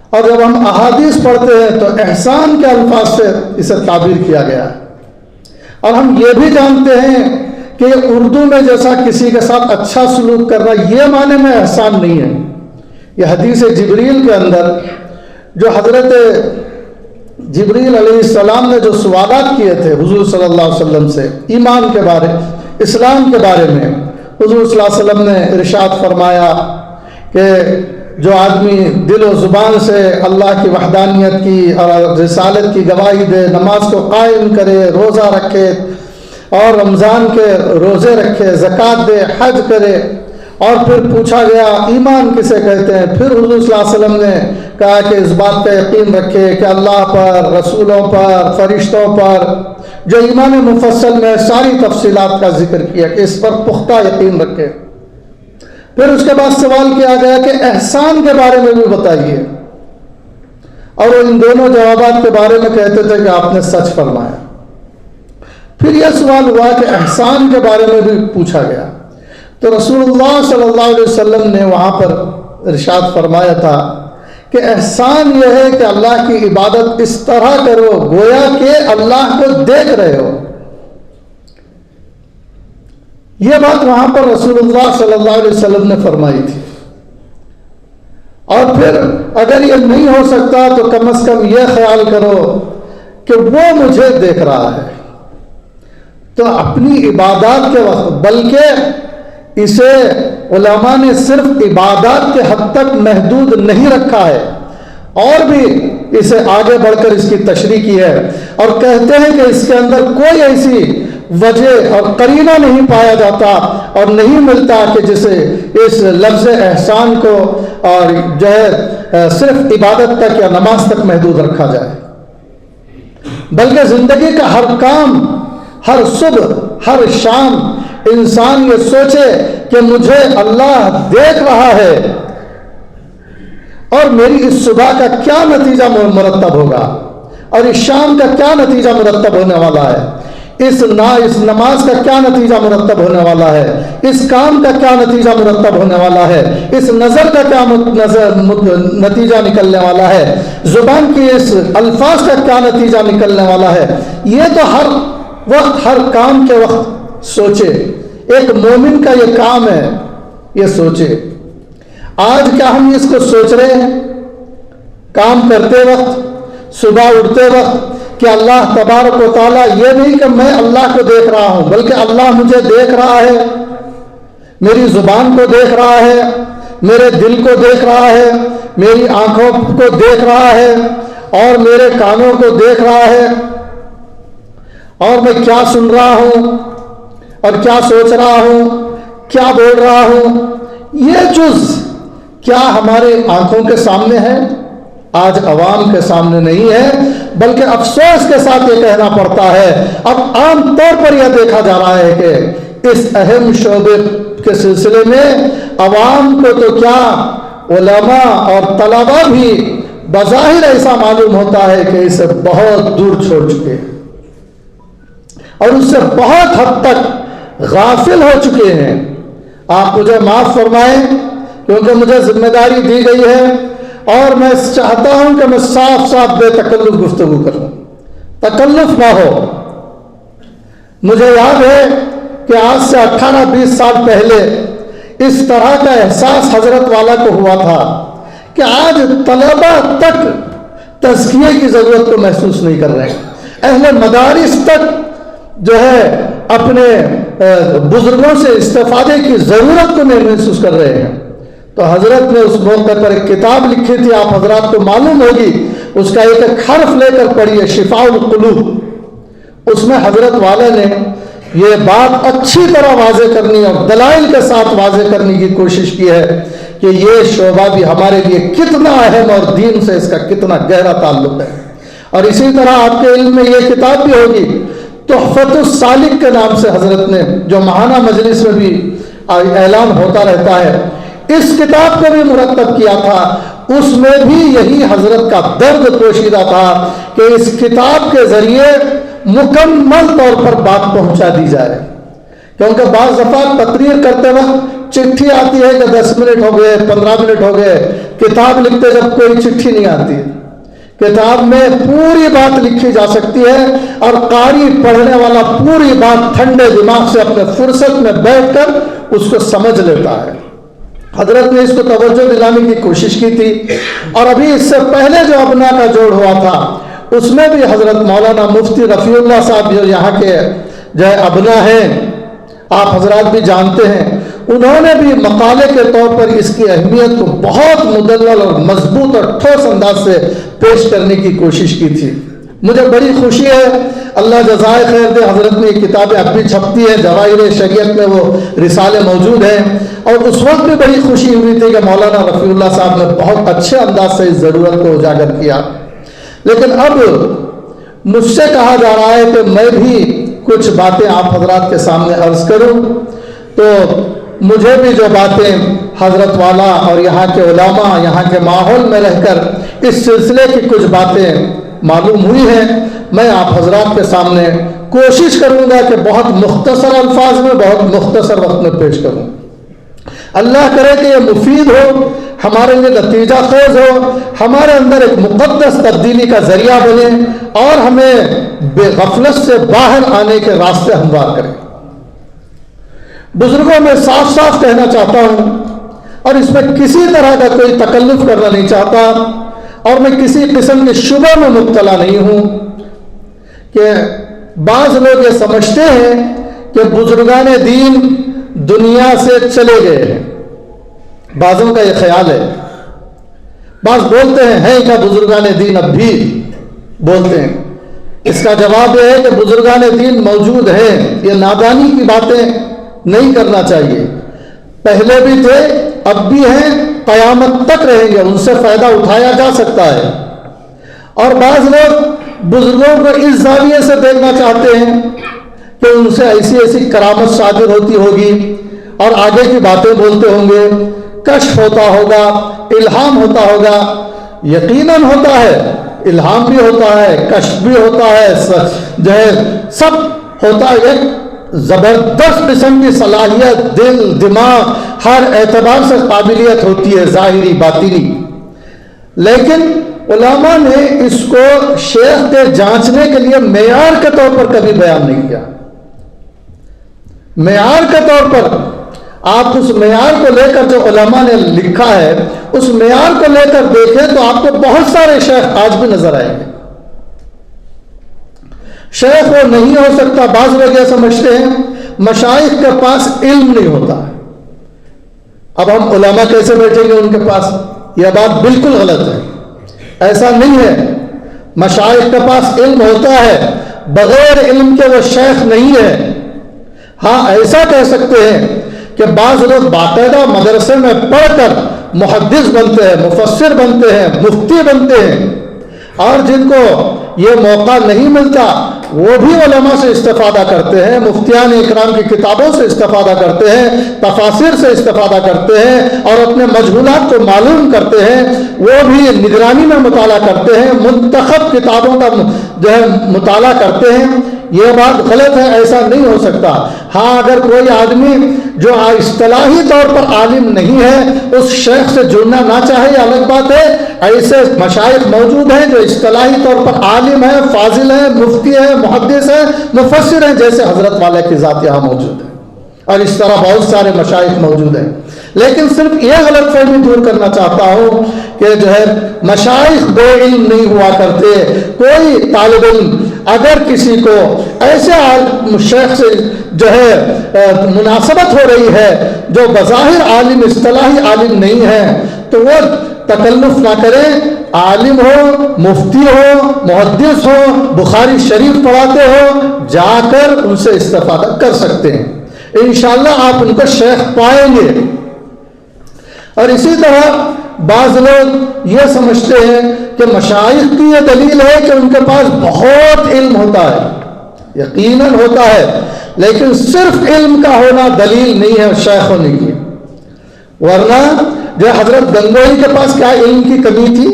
E: اور جب ہم احادیث پڑھتے ہیں تو احسان کے الفاظ سے اسے تعبیر کیا گیا ہے۔ اور ہم یہ بھی جانتے ہیں کہ اردو میں جیسا کسی کے ساتھ اچھا سلوک کرنا یہ معنی میں احسان نہیں ہے۔ یہ حدیث جبریل کے اندر جو حضرت جبریل علیہ السلام نے جو سوالات کیے تھے حضور صلی اللہ علیہ وسلم سے ایمان کے بارے، اسلام کے بارے میں، حضور صلی اللہ علیہ وسلم نے ارشاد فرمایا کہ جو آدمی دل و زبان سے اللہ کی وحدانیت کی اور رسالت کی گواہی دے، نماز کو قائم کرے، روزہ رکھے اور رمضان کے روزے رکھے، زکوٰۃ دے، حج کرے، اور پھر پوچھا گیا ایمان کسے کہتے ہیں، پھر حضور صلی اللہ علیہ وسلم نے کہا کہ اس بات کا یقین رکھے کہ اللہ پر، رسولوں پر، فرشتوں پر، جو ایمان مفصل میں ساری تفصیلات کا ذکر کیا کہ اس پر پختہ یقین رکھے۔ پھر اس کے بعد سوال کیا گیا کہ احسان کے بارے میں بھی بتائیے، اور وہ ان دونوں جوابات کے بارے میں کہتے تھے کہ آپ نے سچ فرمایا۔ پھر یہ سوال ہوا کہ احسان کے بارے میں بھی پوچھا گیا تو رسول اللہ صلی اللہ علیہ وسلم نے وہاں پر ارشاد فرمایا تھا کہ احسان یہ ہے کہ اللہ کی عبادت اس طرح کرو گویا کہ اللہ کو دیکھ رہے ہو۔ یہ بات وہاں پر رسول اللہ صلی اللہ علیہ وسلم نے فرمائی تھی۔ اور پھر اگر یہ نہیں ہو سکتا تو کم از کم یہ خیال کرو کہ وہ مجھے دیکھ رہا ہے۔ تو اپنی عبادات کے وقت، بلکہ اسے علماء نے صرف عبادات کے حد تک محدود نہیں رکھا ہے اور بھی اسے آگے بڑھ کر اس کی تشریح کی ہے، اور کہتے ہیں کہ اس کے اندر کوئی ایسی وجہ اور قرینہ نہیں پایا جاتا اور نہیں ملتا کہ جسے اس لفظ احسان کو اور جو ہے صرف عبادت تک یا نماز تک محدود رکھا جائے، بلکہ زندگی کا ہر کام، ہر صبح، ہر شام انسان یہ سوچے کہ مجھے اللہ دیکھ رہا ہے اور میری اس صبح کا کیا نتیجہ مرتب ہوگا اور اس شام کا کیا نتیجہ مرتب ہونے والا ہے، اس نماز کا کیا نتیجہ مرتب ہونے والا ہے، اس کام کا کیا نتیجہ مرتب ہونے والا ہے، اس نظر کا کیا نتیجہ نکلنے والا ہے، زبان کی اس الفاظ کا کیا نتیجہ نکلنے والا ہے۔ یہ تو ہر وقت، ہر کام کے وقت سوچے۔ ایک مومن کا یہ کام ہے، یہ سوچے۔ آج کیا ہم اس کو سوچ رہے ہیں کام کرتے وقت، صبح اٹھتے وقت، کہ اللہ تبارک و تعالیٰ یہ نہیں کہ میں اللہ کو دیکھ رہا ہوں، بلکہ اللہ مجھے دیکھ رہا ہے، میری زبان کو دیکھ رہا ہے، میرے دل کو دیکھ رہا ہے، میری آنکھوں کو دیکھ رہا ہے اور میرے کانوں کو دیکھ رہا ہے، اور میں کیا سن رہا ہوں اور کیا سوچ رہا ہوں، کیا بول رہا ہوں، یہ جز کیا ہماری آنکھوں کے سامنے ہے؟ آج عوام کے سامنے نہیں ہے، بلکہ افسوس کے ساتھ یہ کہنا پڑتا ہے، اب عام طور پر یہ دیکھا جا رہا ہے کہ اس اہم شعبے کے سلسلے میں عوام کو تو کیا، علماء اور طلباء بھی بظاہر ایسا معلوم ہوتا ہے کہ اسے بہت دور چھوڑ چکے ہیں اور اس سے بہت حد تک غافل ہو چکے ہیں۔ آپ مجھے معاف فرمائیں کیونکہ مجھے ذمہ داری دی گئی ہے اور میں چاہتا ہوں کہ میں صاف صاف بے تکلف گفتگو کروں، تکلف نہ ہو۔ مجھے یاد ہے کہ آج سے 18-20 سال پہلے اس طرح کا احساس حضرت والا کو ہوا تھا کہ آج طلباء تک تزکیے کی ضرورت کو محسوس نہیں کر رہے ہیں، اہل مدارس تک جو ہے اپنے بزرگوں سے استفادے کی ضرورت کو نہیں محسوس کر رہے ہیں۔ تو حضرت نے اس موقع پر ایک کتاب لکھی تھی، آپ حضرات کو معلوم ہوگی، اس کا ایک ایک حرف لے کر پڑھیے، شفاء القلوب۔ اس میں حضرت والے نے یہ بات اچھی طرح واضح کرنی اور دلائل کے ساتھ واضح کرنے کی کوشش کی ہے کہ یہ شعبہ بھی ہمارے لیے کتنا اہم اور دین سے اس کا کتنا گہرا تعلق ہے۔ اور اسی طرح آپ کے علم میں یہ کتاب بھی ہوگی، تحفۃ السالک کے نام سے حضرت نے، جو ماہانہ مجلس میں بھی اعلان ہوتا رہتا ہے، اس کتاب کو بھی مرتب کیا تھا۔ اس میں بھی یہی حضرت کا درد پوشیدہ تھا کہ اس کتاب کے ذریعے مکمل طور پر بات پہنچا دی جائے، کیونکہ بعض دفعہ تقریر کرتے وقت چٹھی آتی ہے کہ 10 منٹ ہو گئے، 15 منٹ ہو گئے، کتاب لکھتے جب کوئی چٹھی نہیں آتی۔ کتاب میں پوری بات لکھی جا سکتی ہے اور قاری پڑھنے والا پوری بات ٹھنڈے دماغ سے اپنے فرصت میں بیٹھ کر اس کو سمجھ لیتا ہے۔ حضرت نے اس کو توجہ دلانے کی کوشش کی تھی، اور ابھی اس سے پہلے جو ابنا کا جوڑ ہوا تھا اس میں بھی حضرت مولانا مفتی رفیع اللہ صاحب جو یہاں کے جو ابنا ہیں، آپ حضرات بھی جانتے ہیں، انہوں نے بھی مقالے کے طور پر اس کی اہمیت کو بہت مدلل اور مضبوط اور ٹھوس انداز سے پیش کرنے کی کوشش کی تھی۔ مجھے بڑی خوشی ہے، اللہ جزائے خیر دے، حضرت نے یہ کتابیں اب بھی چھپتی ہیں، جواہر شریعت میں وہ رسالے موجود ہیں، اور اس وقت بھی بڑی خوشی ہوئی تھی کہ مولانا رفیع اللہ صاحب نے بہت اچھے انداز سے اس ضرورت کو اجاگر کیا۔ لیکن اب مجھ سے کہا جا رہا ہے کہ میں بھی کچھ باتیں آپ حضرات کے سامنے عرض کروں، تو مجھے بھی جو باتیں حضرت والا اور یہاں کے علماء، یہاں کے ماحول میں رہ کر اس سلسلے کی کچھ باتیں معلوم ہوئی ہیں، میں آپ حضرات کے سامنے کوشش کروں گا کہ بہت مختصر الفاظ میں، بہت مختصر وقت میں پیش کروں۔ اللہ کرے کہ یہ مفید ہو، ہمارے لیے نتیجہ خیز ہو، ہمارے اندر ایک مقدس تبدیلی کا ذریعہ بنے اور ہمیں بے غفلت سے باہر آنے کے راستے ہموار کرے۔ بزرگوں میں صاف صاف کہنا چاہتا ہوں، اور اس میں کسی طرح کا کوئی تکلف کرنا نہیں چاہتا، اور میں کسی قسم کے شبہ میں مبتلا نہیں ہوں کہ بعض لوگ یہ سمجھتے ہیں کہ بزرگان دین دنیا سے چلے گئے ہیں، بعضوں کا یہ خیال ہے، بعض بولتے ہیں کیا بزرگان دین اب بھی بولتے ہیں؟ اس کا جواب یہ ہے کہ بزرگان دین موجود ہیں، یہ نادانی کی باتیں نہیں کرنا چاہیے، پہلے بھی تھے، اب بھی ہیں، قیامت تک رہیں گے، ان سے فائدہ اٹھایا جا سکتا ہے۔ اور بعض لوگ بزرگوں کو اس زاویے سے دیکھنا چاہتے ہیں کہ ان سے ایسی ایسی کرامت صادر ہوتی ہوگی اور آگے کی باتیں بولتے ہوں گے، کشف ہوتا ہوگا، الہام ہوتا ہوگا۔ یقیناً ہوتا ہے، الہام بھی ہوتا ہے، کشف بھی ہوتا ہے، جو ہے سب ہوتا ہے۔ ایک زبردست قسم کی صلاحیت، دل، دماغ، ہر اعتبار سے قابلیت ہوتی ہے، ظاہری باطنی، لیکن علماء نے اس کو شیخ کے جانچنے کے لیے معیار کے طور پر کبھی بیان نہیں کیا۔ معیار کے طور پر آپ اس معیار کو لے کر جو علماء نے لکھا ہے، اس معیار کو لے کر دیکھیں تو آپ کو بہت سارے شیخ آج بھی نظر آئیں گے۔ شیخ وہ نہیں ہو سکتا، بعض لوگ یہ سمجھتے ہیں مشائخ کے پاس علم نہیں ہوتا، اب ہم علماء کیسے بیٹھیں گے ان کے پاس؟ یہ بات بالکل غلط ہے، ایسا نہیں ہے۔ مشائخ کے پاس علم ہوتا ہے، بغیر علم کے وہ شیخ نہیں ہے۔ ہاں ایسا کہہ سکتے ہیں کہ بعض لوگ باقاعدہ مدرسے میں پڑھ کر محدث بنتے ہیں، مفسر بنتے ہیں، مفتی بنتے ہیں، اور جن کو یہ موقع نہیں ملتا وہ بھی علماء سے استفادہ کرتے ہیں، مفتیان اکرام کی کتابوں سے استفادہ کرتے ہیں، تفاسیر سے استفادہ کرتے ہیں، اور اپنے مجہولات کو معلوم کرتے ہیں، وہ بھی نگرانی میں مطالعہ کرتے ہیں، منتخب کتابوں کا جو ہے مطالعہ کرتے ہیں۔ یہ بات غلط ہے، ایسا نہیں ہو سکتا۔ ہاں اگر کوئی آدمی جو اصطلاحی طور پر عالم نہیں ہے اس شیخ سے جڑنا نہ چاہے یہ الگ بات ہے۔ ایسے مشائخ موجود ہیں جو اصطلاحی طور پر عالم ہیں، فاضل ہیں، مفتی ہیں، محدث ہیں، مفسر ہیں، جیسے حضرت والے کی ذات یہاں موجود ہے، اور اس طرح بہت سارے مشائخ موجود ہیں۔ لیکن صرف یہ غلط فہمی دور کرنا چاہتا ہوں کہ جو ہے مشائخ بے علم نہیں ہوا کرتے۔ کوئی طالب علم اگر کسی کو ایسے شیخ سے جو ہے مناسبت ہو رہی ہے جو بظاہر عالم، اصطلاحی عالم نہیں ہے، تو وہ تکلف نہ کرے، عالم ہو، مفتی ہو، محدث ہو، بخاری شریف پڑھاتے ہو، جا کر ان سے استفادہ کر سکتے ہیں، انشاءاللہ آپ ان کو شیخ پائیں گے۔ اور اسی طرح بعض لوگ یہ سمجھتے ہیں کہ مشائخ کی یہ دلیل ہے کہ ان کے پاس بہت علم ہوتا ہے، یقیناً ہوتا ہے، لیکن صرف علم کا ہونا دلیل نہیں ہے شیخ ہونے کی۔ ورنہ جو حضرت گنگوہی کے پاس کیا علم کی کمی تھی؟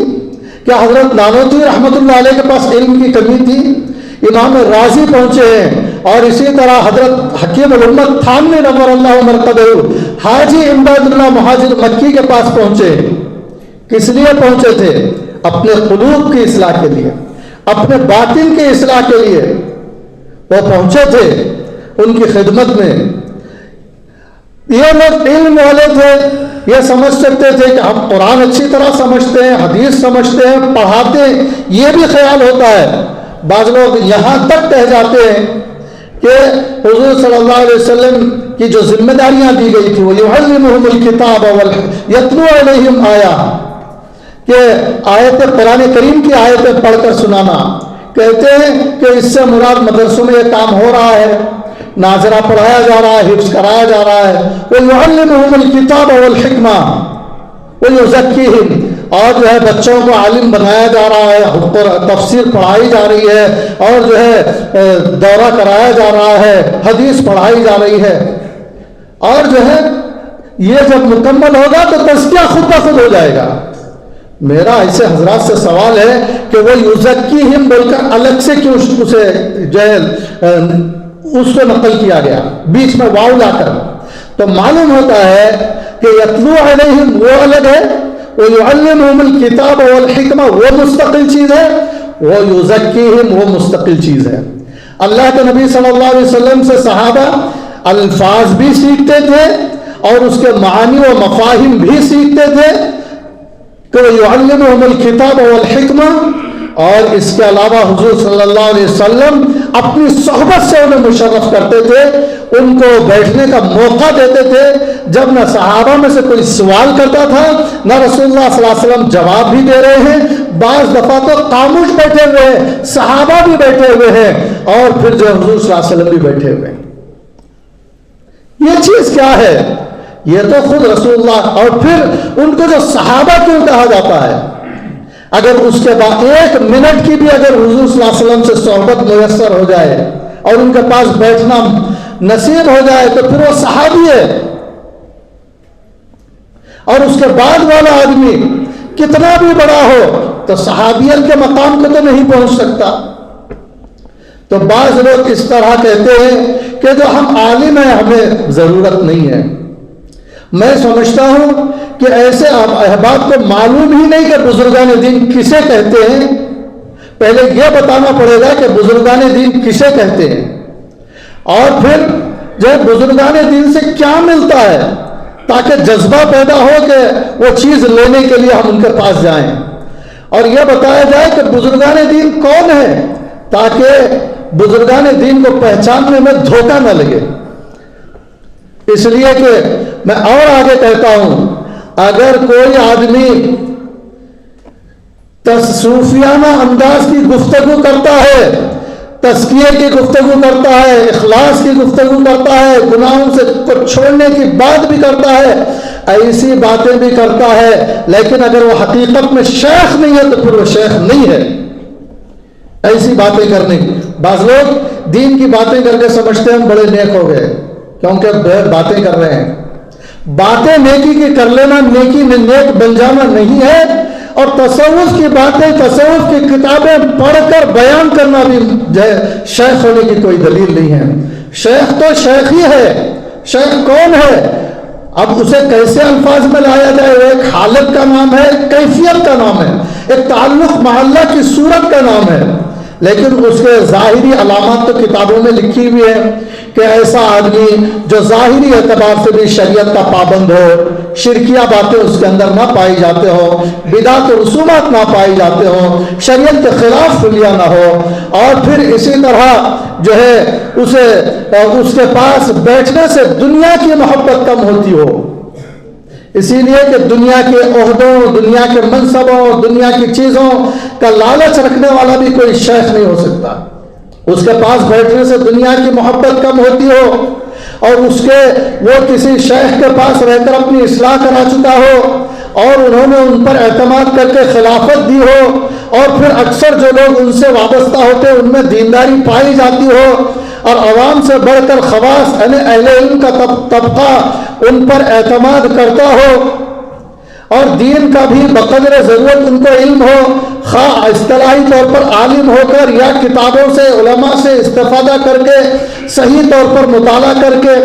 E: کیا حضرت نانوتوی رحمۃ اللہ علیہ کے پاس علم کی کمی تھی؟ امام راضی پہنچے ہیں، اور اسی طرح حضرت حکیم الامت تھانوی نور اللہ مرقدہ حاجی امداد اللہ مہاجر مکی کے پاس پہنچے۔ کس لیے پہنچے تھے؟ اپنے قلوب کی اصلاح کے لیے، اپنے باطن کی اصلاح کے لیے وہ پہنچے تھے ان کی خدمت میں۔ یہ لوگ علم والے تھے، یہ سمجھ سکتے تھے کہ ہم قرآن اچھی طرح سمجھتے ہیں، حدیث سمجھتے ہیں، پڑھاتے ہیں، یہ بھی خیال ہوتا ہے۔ بعض لوگ یہاں تک کہہ جاتے ہیں کہ حضور صلی اللہ علیہ وسلم کی جو ذمہ داریاں دی گئی تھی وہ یعلمہم الکتاب یتلو علیہم آیا، کہ آیت قرآن کریم کی آیتیں پڑھ کر سنانا، کہتے ہیں کہ اس سے مراد مدرسوں میں یہ کام ہو رہا ہے، ناظرہ پڑھایا جا رہا ہے، حفظ کرایا جا رہا ہے۔ وَيُعَلِّمُهُمُ الْكِتَابَ وَالْحِكْمَةَ وَيُزَكِّيهِمْ، اور جو ہے بچوں کو عالم بنایا جا رہا ہے، تفسیر پڑھائی جا رہی ہے، اور جو ہے دورہ کرایا جا رہا ہے، حدیث پڑھائی جا رہی ہے، اور جو ہے یہ جب مکمل ہوگا تو تزکیہ خود بخود ہو جائے گا۔ میرا ایسے حضرات سے سوال ہے کہ وہ یزکیہم بول کر الگ سے کیوں اسے جو ہے اس کو نقل کیا گیا بیچ میں واو لا کر؟ تو معلوم ہوتا ہے کہ یتلو علیہم وہ الگ ہے، وَيُعَلِّمُهُمُ الْكِتَابَ وَالْحِكْمَةَ وہ مستقل چیز ہے، وَيُزَكِّيهِمْ وہ مستقل چیز ہے۔ اللہ کے نبی صلی اللہ علیہ وسلم سے صحابہ الفاظ بھی سیکھتے تھے اور اس کے معانی و مفاہیم بھی سیکھتے تھے کہ وَيُعَلِّمُهُمُ الْكِتَابَ وَالْحِكْمَةَ، اور اس کے علاوہ حضور صلی اللہ علیہ وسلم اپنی صحبت سے انہیں مشرف کرتے تھے، ان کو بیٹھنے کا موقع دیتے تھے۔ جب نہ صحابہ میں سے کوئی سوال کرتا تھا نہ رسول اللہ صلی اللہ علیہ وسلم جواب بھی دے رہے ہیں، بعض دفعہ تو خاموش بیٹھے ہوئے ہیں، صحابہ بھی بیٹھے ہوئے ہیں، اور پھر جو حضور صلی اللہ علیہ وسلم بھی بیٹھے ہوئے ہیں۔ یہ چیز کیا ہے؟ یہ تو خود رسول اللہ، اور پھر ان کو جو صحابہ کیوں کہا جاتا ہے؟ اگر اس کے بعد ایک منٹ کی بھی اگر حضور صلی اللہ علیہ وسلم سے صحبت میسر ہو جائے اور ان کے پاس بیٹھنا نصیب ہو جائے تو پھر وہ صحابی ہے، اور اس کے بعد والا آدمی کتنا بھی بڑا ہو تو صحابیت کے مقام کو تو نہیں پہنچ سکتا۔ تو بعض لوگ اس طرح کہتے ہیں کہ جو ہم عالم ہیں ہمیں ضرورت نہیں ہے۔ میں سمجھتا ہوں کہ ایسے احباب کو معلوم ہی نہیں کہ بزرگان دین کسے کہتے ہیں۔ پہلے یہ بتانا پڑے گا کہ بزرگان دین کسے کہتے ہیں، اور پھر جو بزرگان دین سے کیا ملتا ہے، تاکہ جذبہ پیدا ہو کہ وہ چیز لینے کے لیے ہم ان کے پاس جائیں، اور یہ بتایا جائے کہ بزرگان دین کون ہے، تاکہ بزرگان دین کو پہچاننے میں دھوکہ نہ لگے۔ اس لیے کہ میں اور آگے کہتا ہوں، اگر کوئی آدمی صوفیانہ انداز کی گفتگو کرتا ہے تزکیے کی گفتگو کرتا ہے، اخلاص کی گفتگو کرتا ہے، گناہوں سے کو چھوڑنے کی بات بھی کرتا ہے، ایسی باتیں بھی کرتا ہے، لیکن اگر وہ حقیقت میں شیخ نہیں ہے تو پھر وہ شیخ نہیں ہے۔ ایسی باتیں کرنے کی، بعض لوگ دین کی باتیں کر کے سمجھتے ہیں ہم بڑے نیک ہو گئے، کیونکہ باتیں کر رہے ہیں۔ باتیں نیکی کی کر لینا نیکی میں نیک بن جانا نہیں ہے، اور تصوف کی باتیں، تصوف کی کتابیں پڑھ کر بیان کرنا بھی جو ہے شیخ ہونے کی کوئی دلیل نہیں ہے۔ شیخ تو شیخ ہی ہے۔ شیخ کون ہے؟ اب اسے کیسے الفاظ میں لایا جائے؟ وہ ایک حالت کا نام ہے، ایک کیفیت کا نام ہے، ایک تعلق محلہ کی صورت کا نام ہے، لیکن اس کے ظاہری علامات تو کتابوں میں لکھی ہوئی ہے کہ ایسا آدمی جو ظاہری اعتبار سے بھی شریعت کا پابند ہو، شرکیہ باتیں اس کے اندر نہ پائی جاتے ہو، بدعت و رسومات نہ پائی جاتے ہو، شریعت کے خلاف خلیہ نہ ہو، اور پھر اسی طرح جو ہے اسے اس کے پاس بیٹھنے سے دنیا کی محبت کم ہوتی ہو، اسی لیے کہ دنیا کے عہدوں، دنیا کے منصبوں، دنیا کی چیزوں کا لالچ رکھنے والا بھی کوئی شیخ نہیں ہو سکتا۔ اس کے پاس بیٹھنے سے دنیا کی محبت کم ہوتی ہو، اور اس کے وہ کسی شیخ کے پاس رہ کر اپنی اصلاح کرا چکا ہو، اور انہوں نے ان پر اعتماد کر کے خلافت دی ہو، اور پھر اکثر جو لوگ ان سے وابستہ ہوتے ہیں ان میں دینداری پائی جاتی ہو، اور عوام سے بڑھ کر خواص یعنی اہل علم کا طبقہ ان پر اعتماد کرتا ہو، اور دین کا بھی بقدر ضرورت ان کو علم ہو، خواہ اصطلاحی طور پر عالم ہو کر یا کتابوں سے، علماء سے استفادہ کر کے، صحیح طور پر مطالعہ کر کے،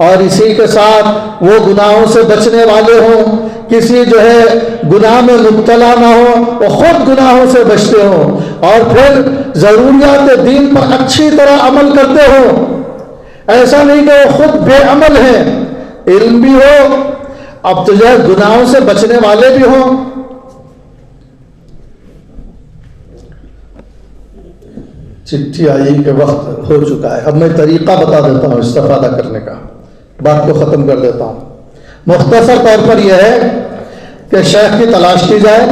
E: اور اسی کے ساتھ وہ گناہوں سے بچنے والے ہوں، کسی جو ہے گناہ میں مبتلا نہ ہو، وہ خود گناہوں سے بچتے ہوں، اور پھر ضروریات دین پر اچھی طرح عمل کرتے ہوں۔ ایسا نہیں کہ وہ خود بے عمل ہیں، علم بھی ہو، اب تو جو ہے گناہوں سے بچنے والے بھی ہوں۔ چٹھی آئی کہ وقت ہو چکا ہے، اب میں طریقہ بتا دیتا ہوں استفادہ کرنے کا، بات کو ختم کر دیتا ہوں۔ مختصر طور پر یہ ہے کہ شیخ کی تلاش کی جائے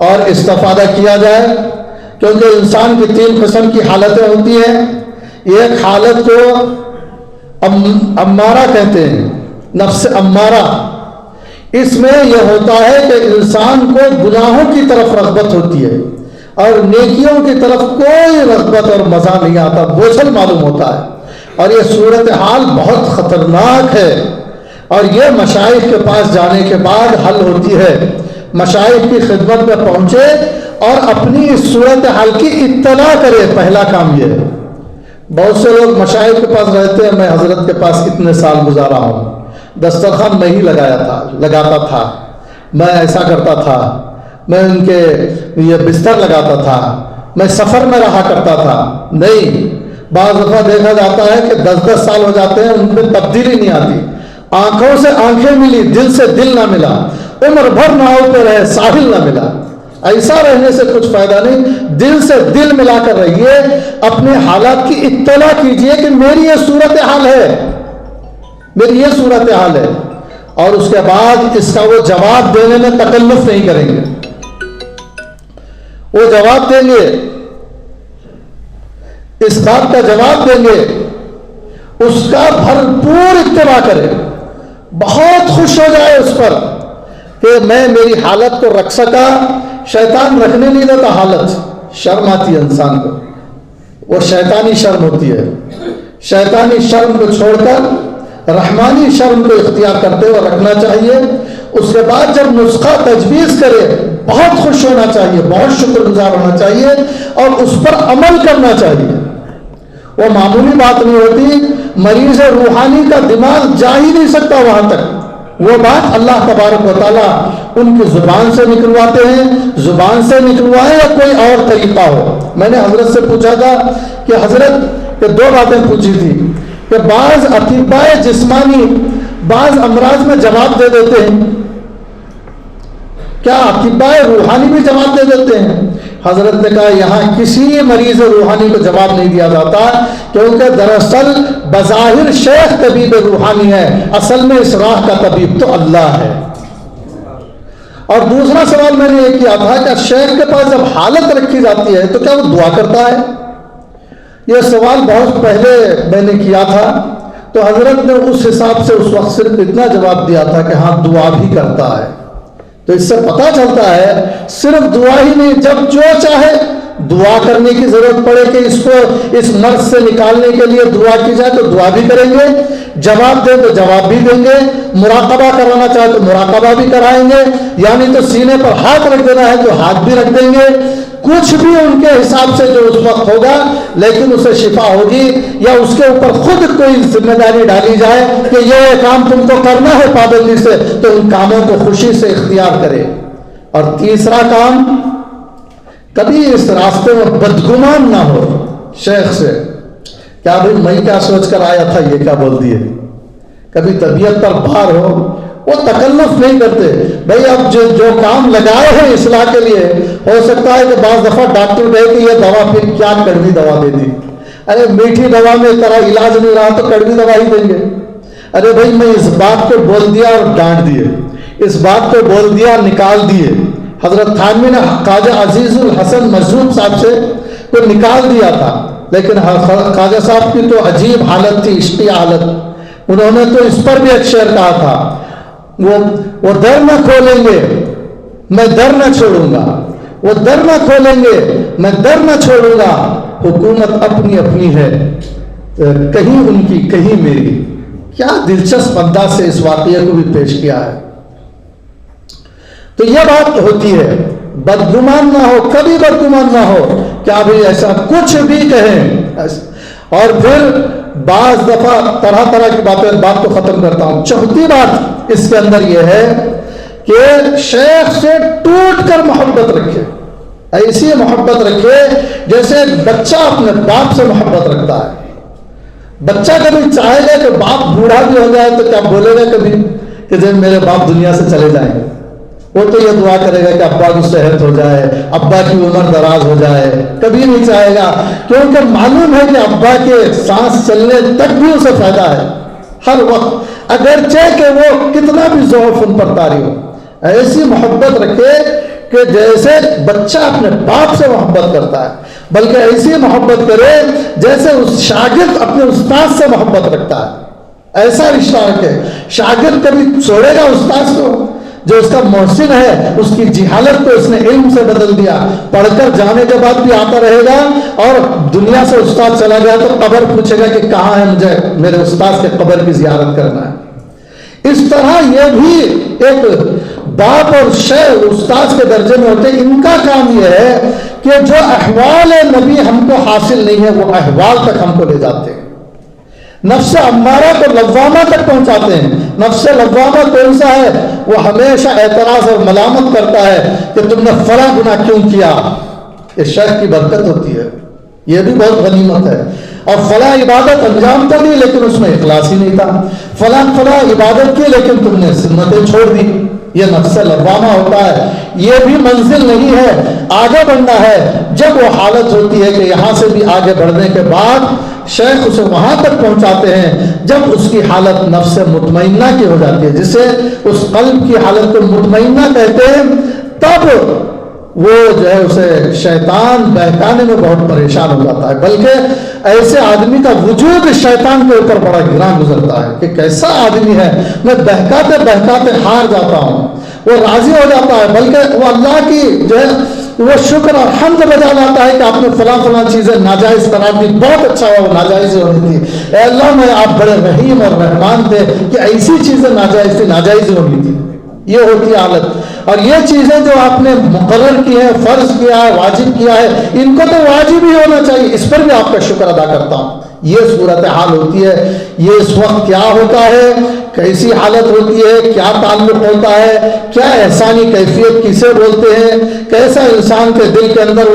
E: اور استفادہ کیا جائے، کیونکہ انسان کی 3 قسم کی حالتیں ہوتی ہیں۔ ایک حالت کو امارہ کہتے ہیں، نفس امارہ۔ اس میں یہ ہوتا ہے کہ انسان کو گناہوں کی طرف رغبت ہوتی ہے، اور نیکیوں کی طرف کوئی رغبت اور مزہ نہیں آتا، بوجھل معلوم ہوتا ہے، اور یہ صورتحال بہت خطرناک ہے، اور یہ مشائخ کے پاس جانے کے بعد حل ہوتی ہے۔ مشائخ کی خدمت میں پہنچے اور اپنی اس صورتحال کی اطلاع کرے، پہلا کام یہ ہے۔ بہت سے لوگ مشائخ کے پاس رہتے ہیں، میں حضرت کے پاس اتنے سال گزارا ہوں، دسترخوان میں ہی لگاتا تھا، میں ایسا کرتا تھا، میں ان کے یہ بستر لگاتا تھا، میں سفر میں رہا کرتا تھا۔ نہیں، بعض دفعہ دیکھا جاتا ہے کہ 10 سال ہو جاتے ہیں، ان میں تبدیلی نہیں آتی، آنکھوں سے آنکھیں ملی، دل سے دل نہ ملا، عمر بھر ناؤ پہ رہے، ساحل نہ ملا۔ ایسا رہنے سے کچھ فائدہ نہیں، دل سے دل ملا کر رہیے، اپنے حالات کی اطلاع کیجئے کہ میری یہ صورتحال ہے، میری یہ صورتحال ہے، اور اس کے بعد اس کا وہ جواب دینے میں تکلف نہیں کریں گے، وہ جواب دیں گے، اس بات کا جواب دیں گے، اس کا بھرپور اتباع کرے، بہت خوش ہو جائے اس پر کہ میں میری حالت کو رکھ سکا۔ شیطان رکھنے نہیں دیتا حالت، شرم آتی ہے انسان کو، وہ شیطانی شرم ہوتی ہے، شیطانی شرم کو چھوڑ کر رحمانی شرم کو اختیار کرتے ہوئے رکھنا چاہیے۔ اس کے بعد جب نسخہ تجویز کرے بہت خوش ہونا چاہیے، بہت شکر گزار ہونا چاہیے، اور اس پر عمل کرنا چاہیے۔ وہ معمولی بات نہیں ہوتی، مریض روحانی کا دماغ جا ہی نہیں سکتا وہاں تک، وہ بات اللہ تبارک و تعالیٰ ان کی زبان سے نکلواتے ہیں، زبان سے نکلوائے یا کوئی اور طریقہ ہو۔ میں نے حضرت سے پوچھا تھا کہ حضرت کہ 2 باتیں پوچھی تھی کہ بعض اطباء جسمانی بعض امراض میں جواب دے دیتے ہیں، کیا اطباء روحانی بھی جواب دے دیتے ہیں؟ حضرت نے کہا یہاں کسی مریض روحانی کو جواب نہیں دیا جاتا، کیونکہ دراصل بظاہر شیخ طبیب روحانی ہے، اصل میں اس راہ کا طبیب تو اللہ ہے۔ اور دوسرا سوال میں نے یہ کیا تھا کہ شیخ کے پاس جب حالت رکھی جاتی ہے تو کیا وہ دعا کرتا ہے؟ یہ سوال بہت پہلے میں نے کیا تھا تو حضرت نے اس حساب سے اس وقت صرف اتنا جواب دیا تھا کہ ہاں دعا بھی کرتا ہے. تو اس سے پتہ چلتا ہے صرف دعا ہی نہیں، جب جو چاہے دعا کرنے کی ضرورت پڑے کہ اس کو اس مرض سے نکالنے کے لیے دعا کی جائے تو دعا بھی کریں گے، جواب دیں تو جواب بھی دیں گے، مراقبہ کرانا چاہے تو مراقبہ بھی کرائیں گے، یعنی تو سینے پر ہاتھ رکھ دینا ہے تو ہاتھ بھی رکھ دیں گے. کچھ بھی ان کے حساب سے جو اس وقت ہوگا، لیکن اسے شفا ہوگی یا اس کے اوپر خود کوئی ذمہ داری ڈالی جائے کہ یہ کام تم کو کرنا ہے پابندی سے، تو ان کاموں کو خوشی سے اختیار کرے. اور تیسرا کام، کبھی اس راستے میں بدگمان نہ ہو شیخ سے، کیا بھائی میں کیا سوچ کر آیا تھا، یہ کیا بول دیے. کبھی طبیعت پر بھار ہو، وہ تکلف نہیں کرتے. بھائی اب جو کام لگائے ہیں اصلاح کے لیے، ہو سکتا ہے کہ بعض دفعہ ڈاکٹر کہے کہ یہ دوا، پھر کیا کڑوی دوا دے دی. ارے میٹھی دوا میں تیرا علاج نہیں رہا تو کڑوی دوا ہی دیں گے. ارے بھائی میں اس بات کو بول دیا اور ڈانٹ دیے، اس بات کو بول دیا نکال دیے. حضرت تھانوی نے خواجہ عزیز الحسن مجذوب صاحب سے کو نکال دیا تھا، لیکن خواجہ صاحب کی تو عجیب حالت تھی، عشقی حالت. انہوں نے تو اس پر بھی ایک شعر کہا تھا، وہ در نہ کھولیں گے میں در نہ چھوڑوں گا، وہ در نہ کھولیں گے میں در نہ چھوڑوں گا، حکومت اپنی اپنی ہے کہیں ان کی کہیں میری. کیا دلچسپ انداز سے اس واقعے کو بھی پیش کیا ہے. تو یہ بات ہوتی ہے، بدگمان نہ ہو، کبھی بدگمان نہ ہو. کیا بھی ایسا کچھ بھی کہیں. اور پھر بعض دفعہ طرح طرح کی باتیں، بات کو ختم کرتا ہوں. چوتھی بات اس کے اندر یہ ہے کہ شیخ سے ٹوٹ کر محبت رکھے، ایسی محبت رکھے جیسے بچہ اپنے باپ سے محبت رکھتا ہے. بچہ کبھی چاہے گا کہ باپ بوڑھا بھی ہو جائے تو کیا بولے گا کبھی کہ جب میرے باپ دنیا سے چلے جائیں؟ وہ تو یہ دعا کرے گا کہ ابا کی صحت ہو جائے، ابا کی عمر دراز ہو جائے. کبھی نہیں چاہے گا، کیونکہ معلوم ہے کہ ابا کے سانس چلنے تک بھی اسے فائدہ ہے ہر وقت، اگرچہ کہ وہ کتنا بھی ضعف ان پر طاری ہو. ایسی محبت رکھے کہ جیسے بچہ اپنے باپ سے محبت کرتا ہے، بلکہ ایسی محبت کرے جیسے اس شاگرد اپنے استاد سے محبت رکھتا ہے. ایسا رشتہ رکھے. شاگرد کبھی چھوڑے گا استاد کو؟ جو اس کا محسن ہے، اس کی جہالت کو اس نے علم سے بدل دیا، پڑھ کر جانے کے بعد بھی آتا رہے گا، اور دنیا سے استاد چلا گیا تو قبر پوچھے گا کہ کہاں ہے مجھے میرے استاد کے قبر کی زیارت کرنا ہے. اس طرح یہ بھی ایک باپ اور شیخ استاد کے درجے میں ہوتے ہیں. ان کا کام یہ ہے کہ جو احوال نبی ہم کو حاصل نہیں ہے وہ احوال تک ہم کو لے جاتے ہیں، نفس امارہ کو لوامہ تک پہنچاتے ہیں. نفس لوامہ کون سا ہے؟ وہ ہمیشہ اعتراض اور ملامت کرتا ہے کہ تم نے فلاں گناہ کیوں کیا. یہ شیخ کی برکت ہوتی ہے، یہ بھی بہت غنیمت ہے. اور فلاں عبادت انجام تو دی لیکن اس میں اخلاص ہی نہیں تھا، فلاں عبادت کی لیکن تم نے سنتیں چھوڑ دی. یہ نفس لوامہ ہوتا ہے. یہ بھی منزل نہیں ہے، آگے بڑھنا ہے. جب وہ حالت ہوتی ہے کہ یہاں سے بھی آگے بڑھنے کے بعد شیخ اسے وہاں تک پہنچاتے ہیں جب اس کی حالت نفس مطمئنہ کی ہو جاتی ہے، جسے اس قلب کی حالت کو مطمئنہ کہتے ہیں. تب وہ جو ہے اسے شیطان بہکانے میں بہت پریشان ہو جاتا ہے، بلکہ ایسے آدمی کا وجود شیطان کے اوپر بڑا گراں گزرتا ہے کہ کیسا آدمی ہے، میں بہکاتے بہکاتے ہار جاتا ہوں. وہ راضی ہو جاتا ہے، بلکہ وہ اللہ کی جو ہے وہ شکر اور حمد بجا لاتا ہے کہ آپ نے فلاں چیزیں ناجائز قرار دی، بہت اچھا ہوا، وہ ناجائز ہونی تھی. اے اللہ میں آپ بڑے رحیم اور رحمان تھے کہ ایسی چیزیں ناجائز تھی، ناجائز ہونی تھی. یہ ہوتی حالت. اور یہ چیزیں جو آپ نے مقرر کی ہیں، فرض کیا ہے، واجب کیا ہے، ان کو تو واجب ہی ہونا چاہیے، اس پر بھی آپ کا شکر ادا کرتا ہوں. یہ صورتحال ہوتی ہے. یہ اس وقت کیا ہوتا ہے، کیسی حالت ہوتی ہے، کیا تعلق ہوتا ہے، کیا احسانی کیفیت کسے بولتے ہیں، کیسا انسان کے دل کے اندر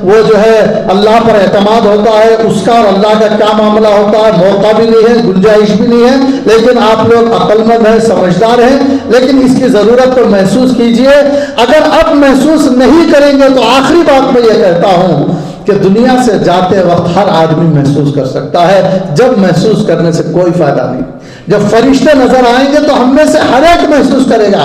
E: وہ جو ہے اللہ پر اعتماد ہوتا ہے، اس کا اور اللہ کا کیا معاملہ ہوتا ہے. موقع بھی نہیں ہے، گنجائش بھی نہیں ہے، لیکن آپ لوگ عقل مند ہیں، سمجھدار ہیں، لیکن اس کی ضرورت کو محسوس کیجئے. اگر اب محسوس نہیں کریں گے تو آخری بات میں یہ کہتا ہوں کہ دنیا سے جاتے وقت ہر آدمی محسوس کر سکتا ہے، جب محسوس کرنے سے کوئی فائدہ نہیں. جب فرشتے نظر آئیں گے تو ہم میں سے ہر ایک محسوس کرے گا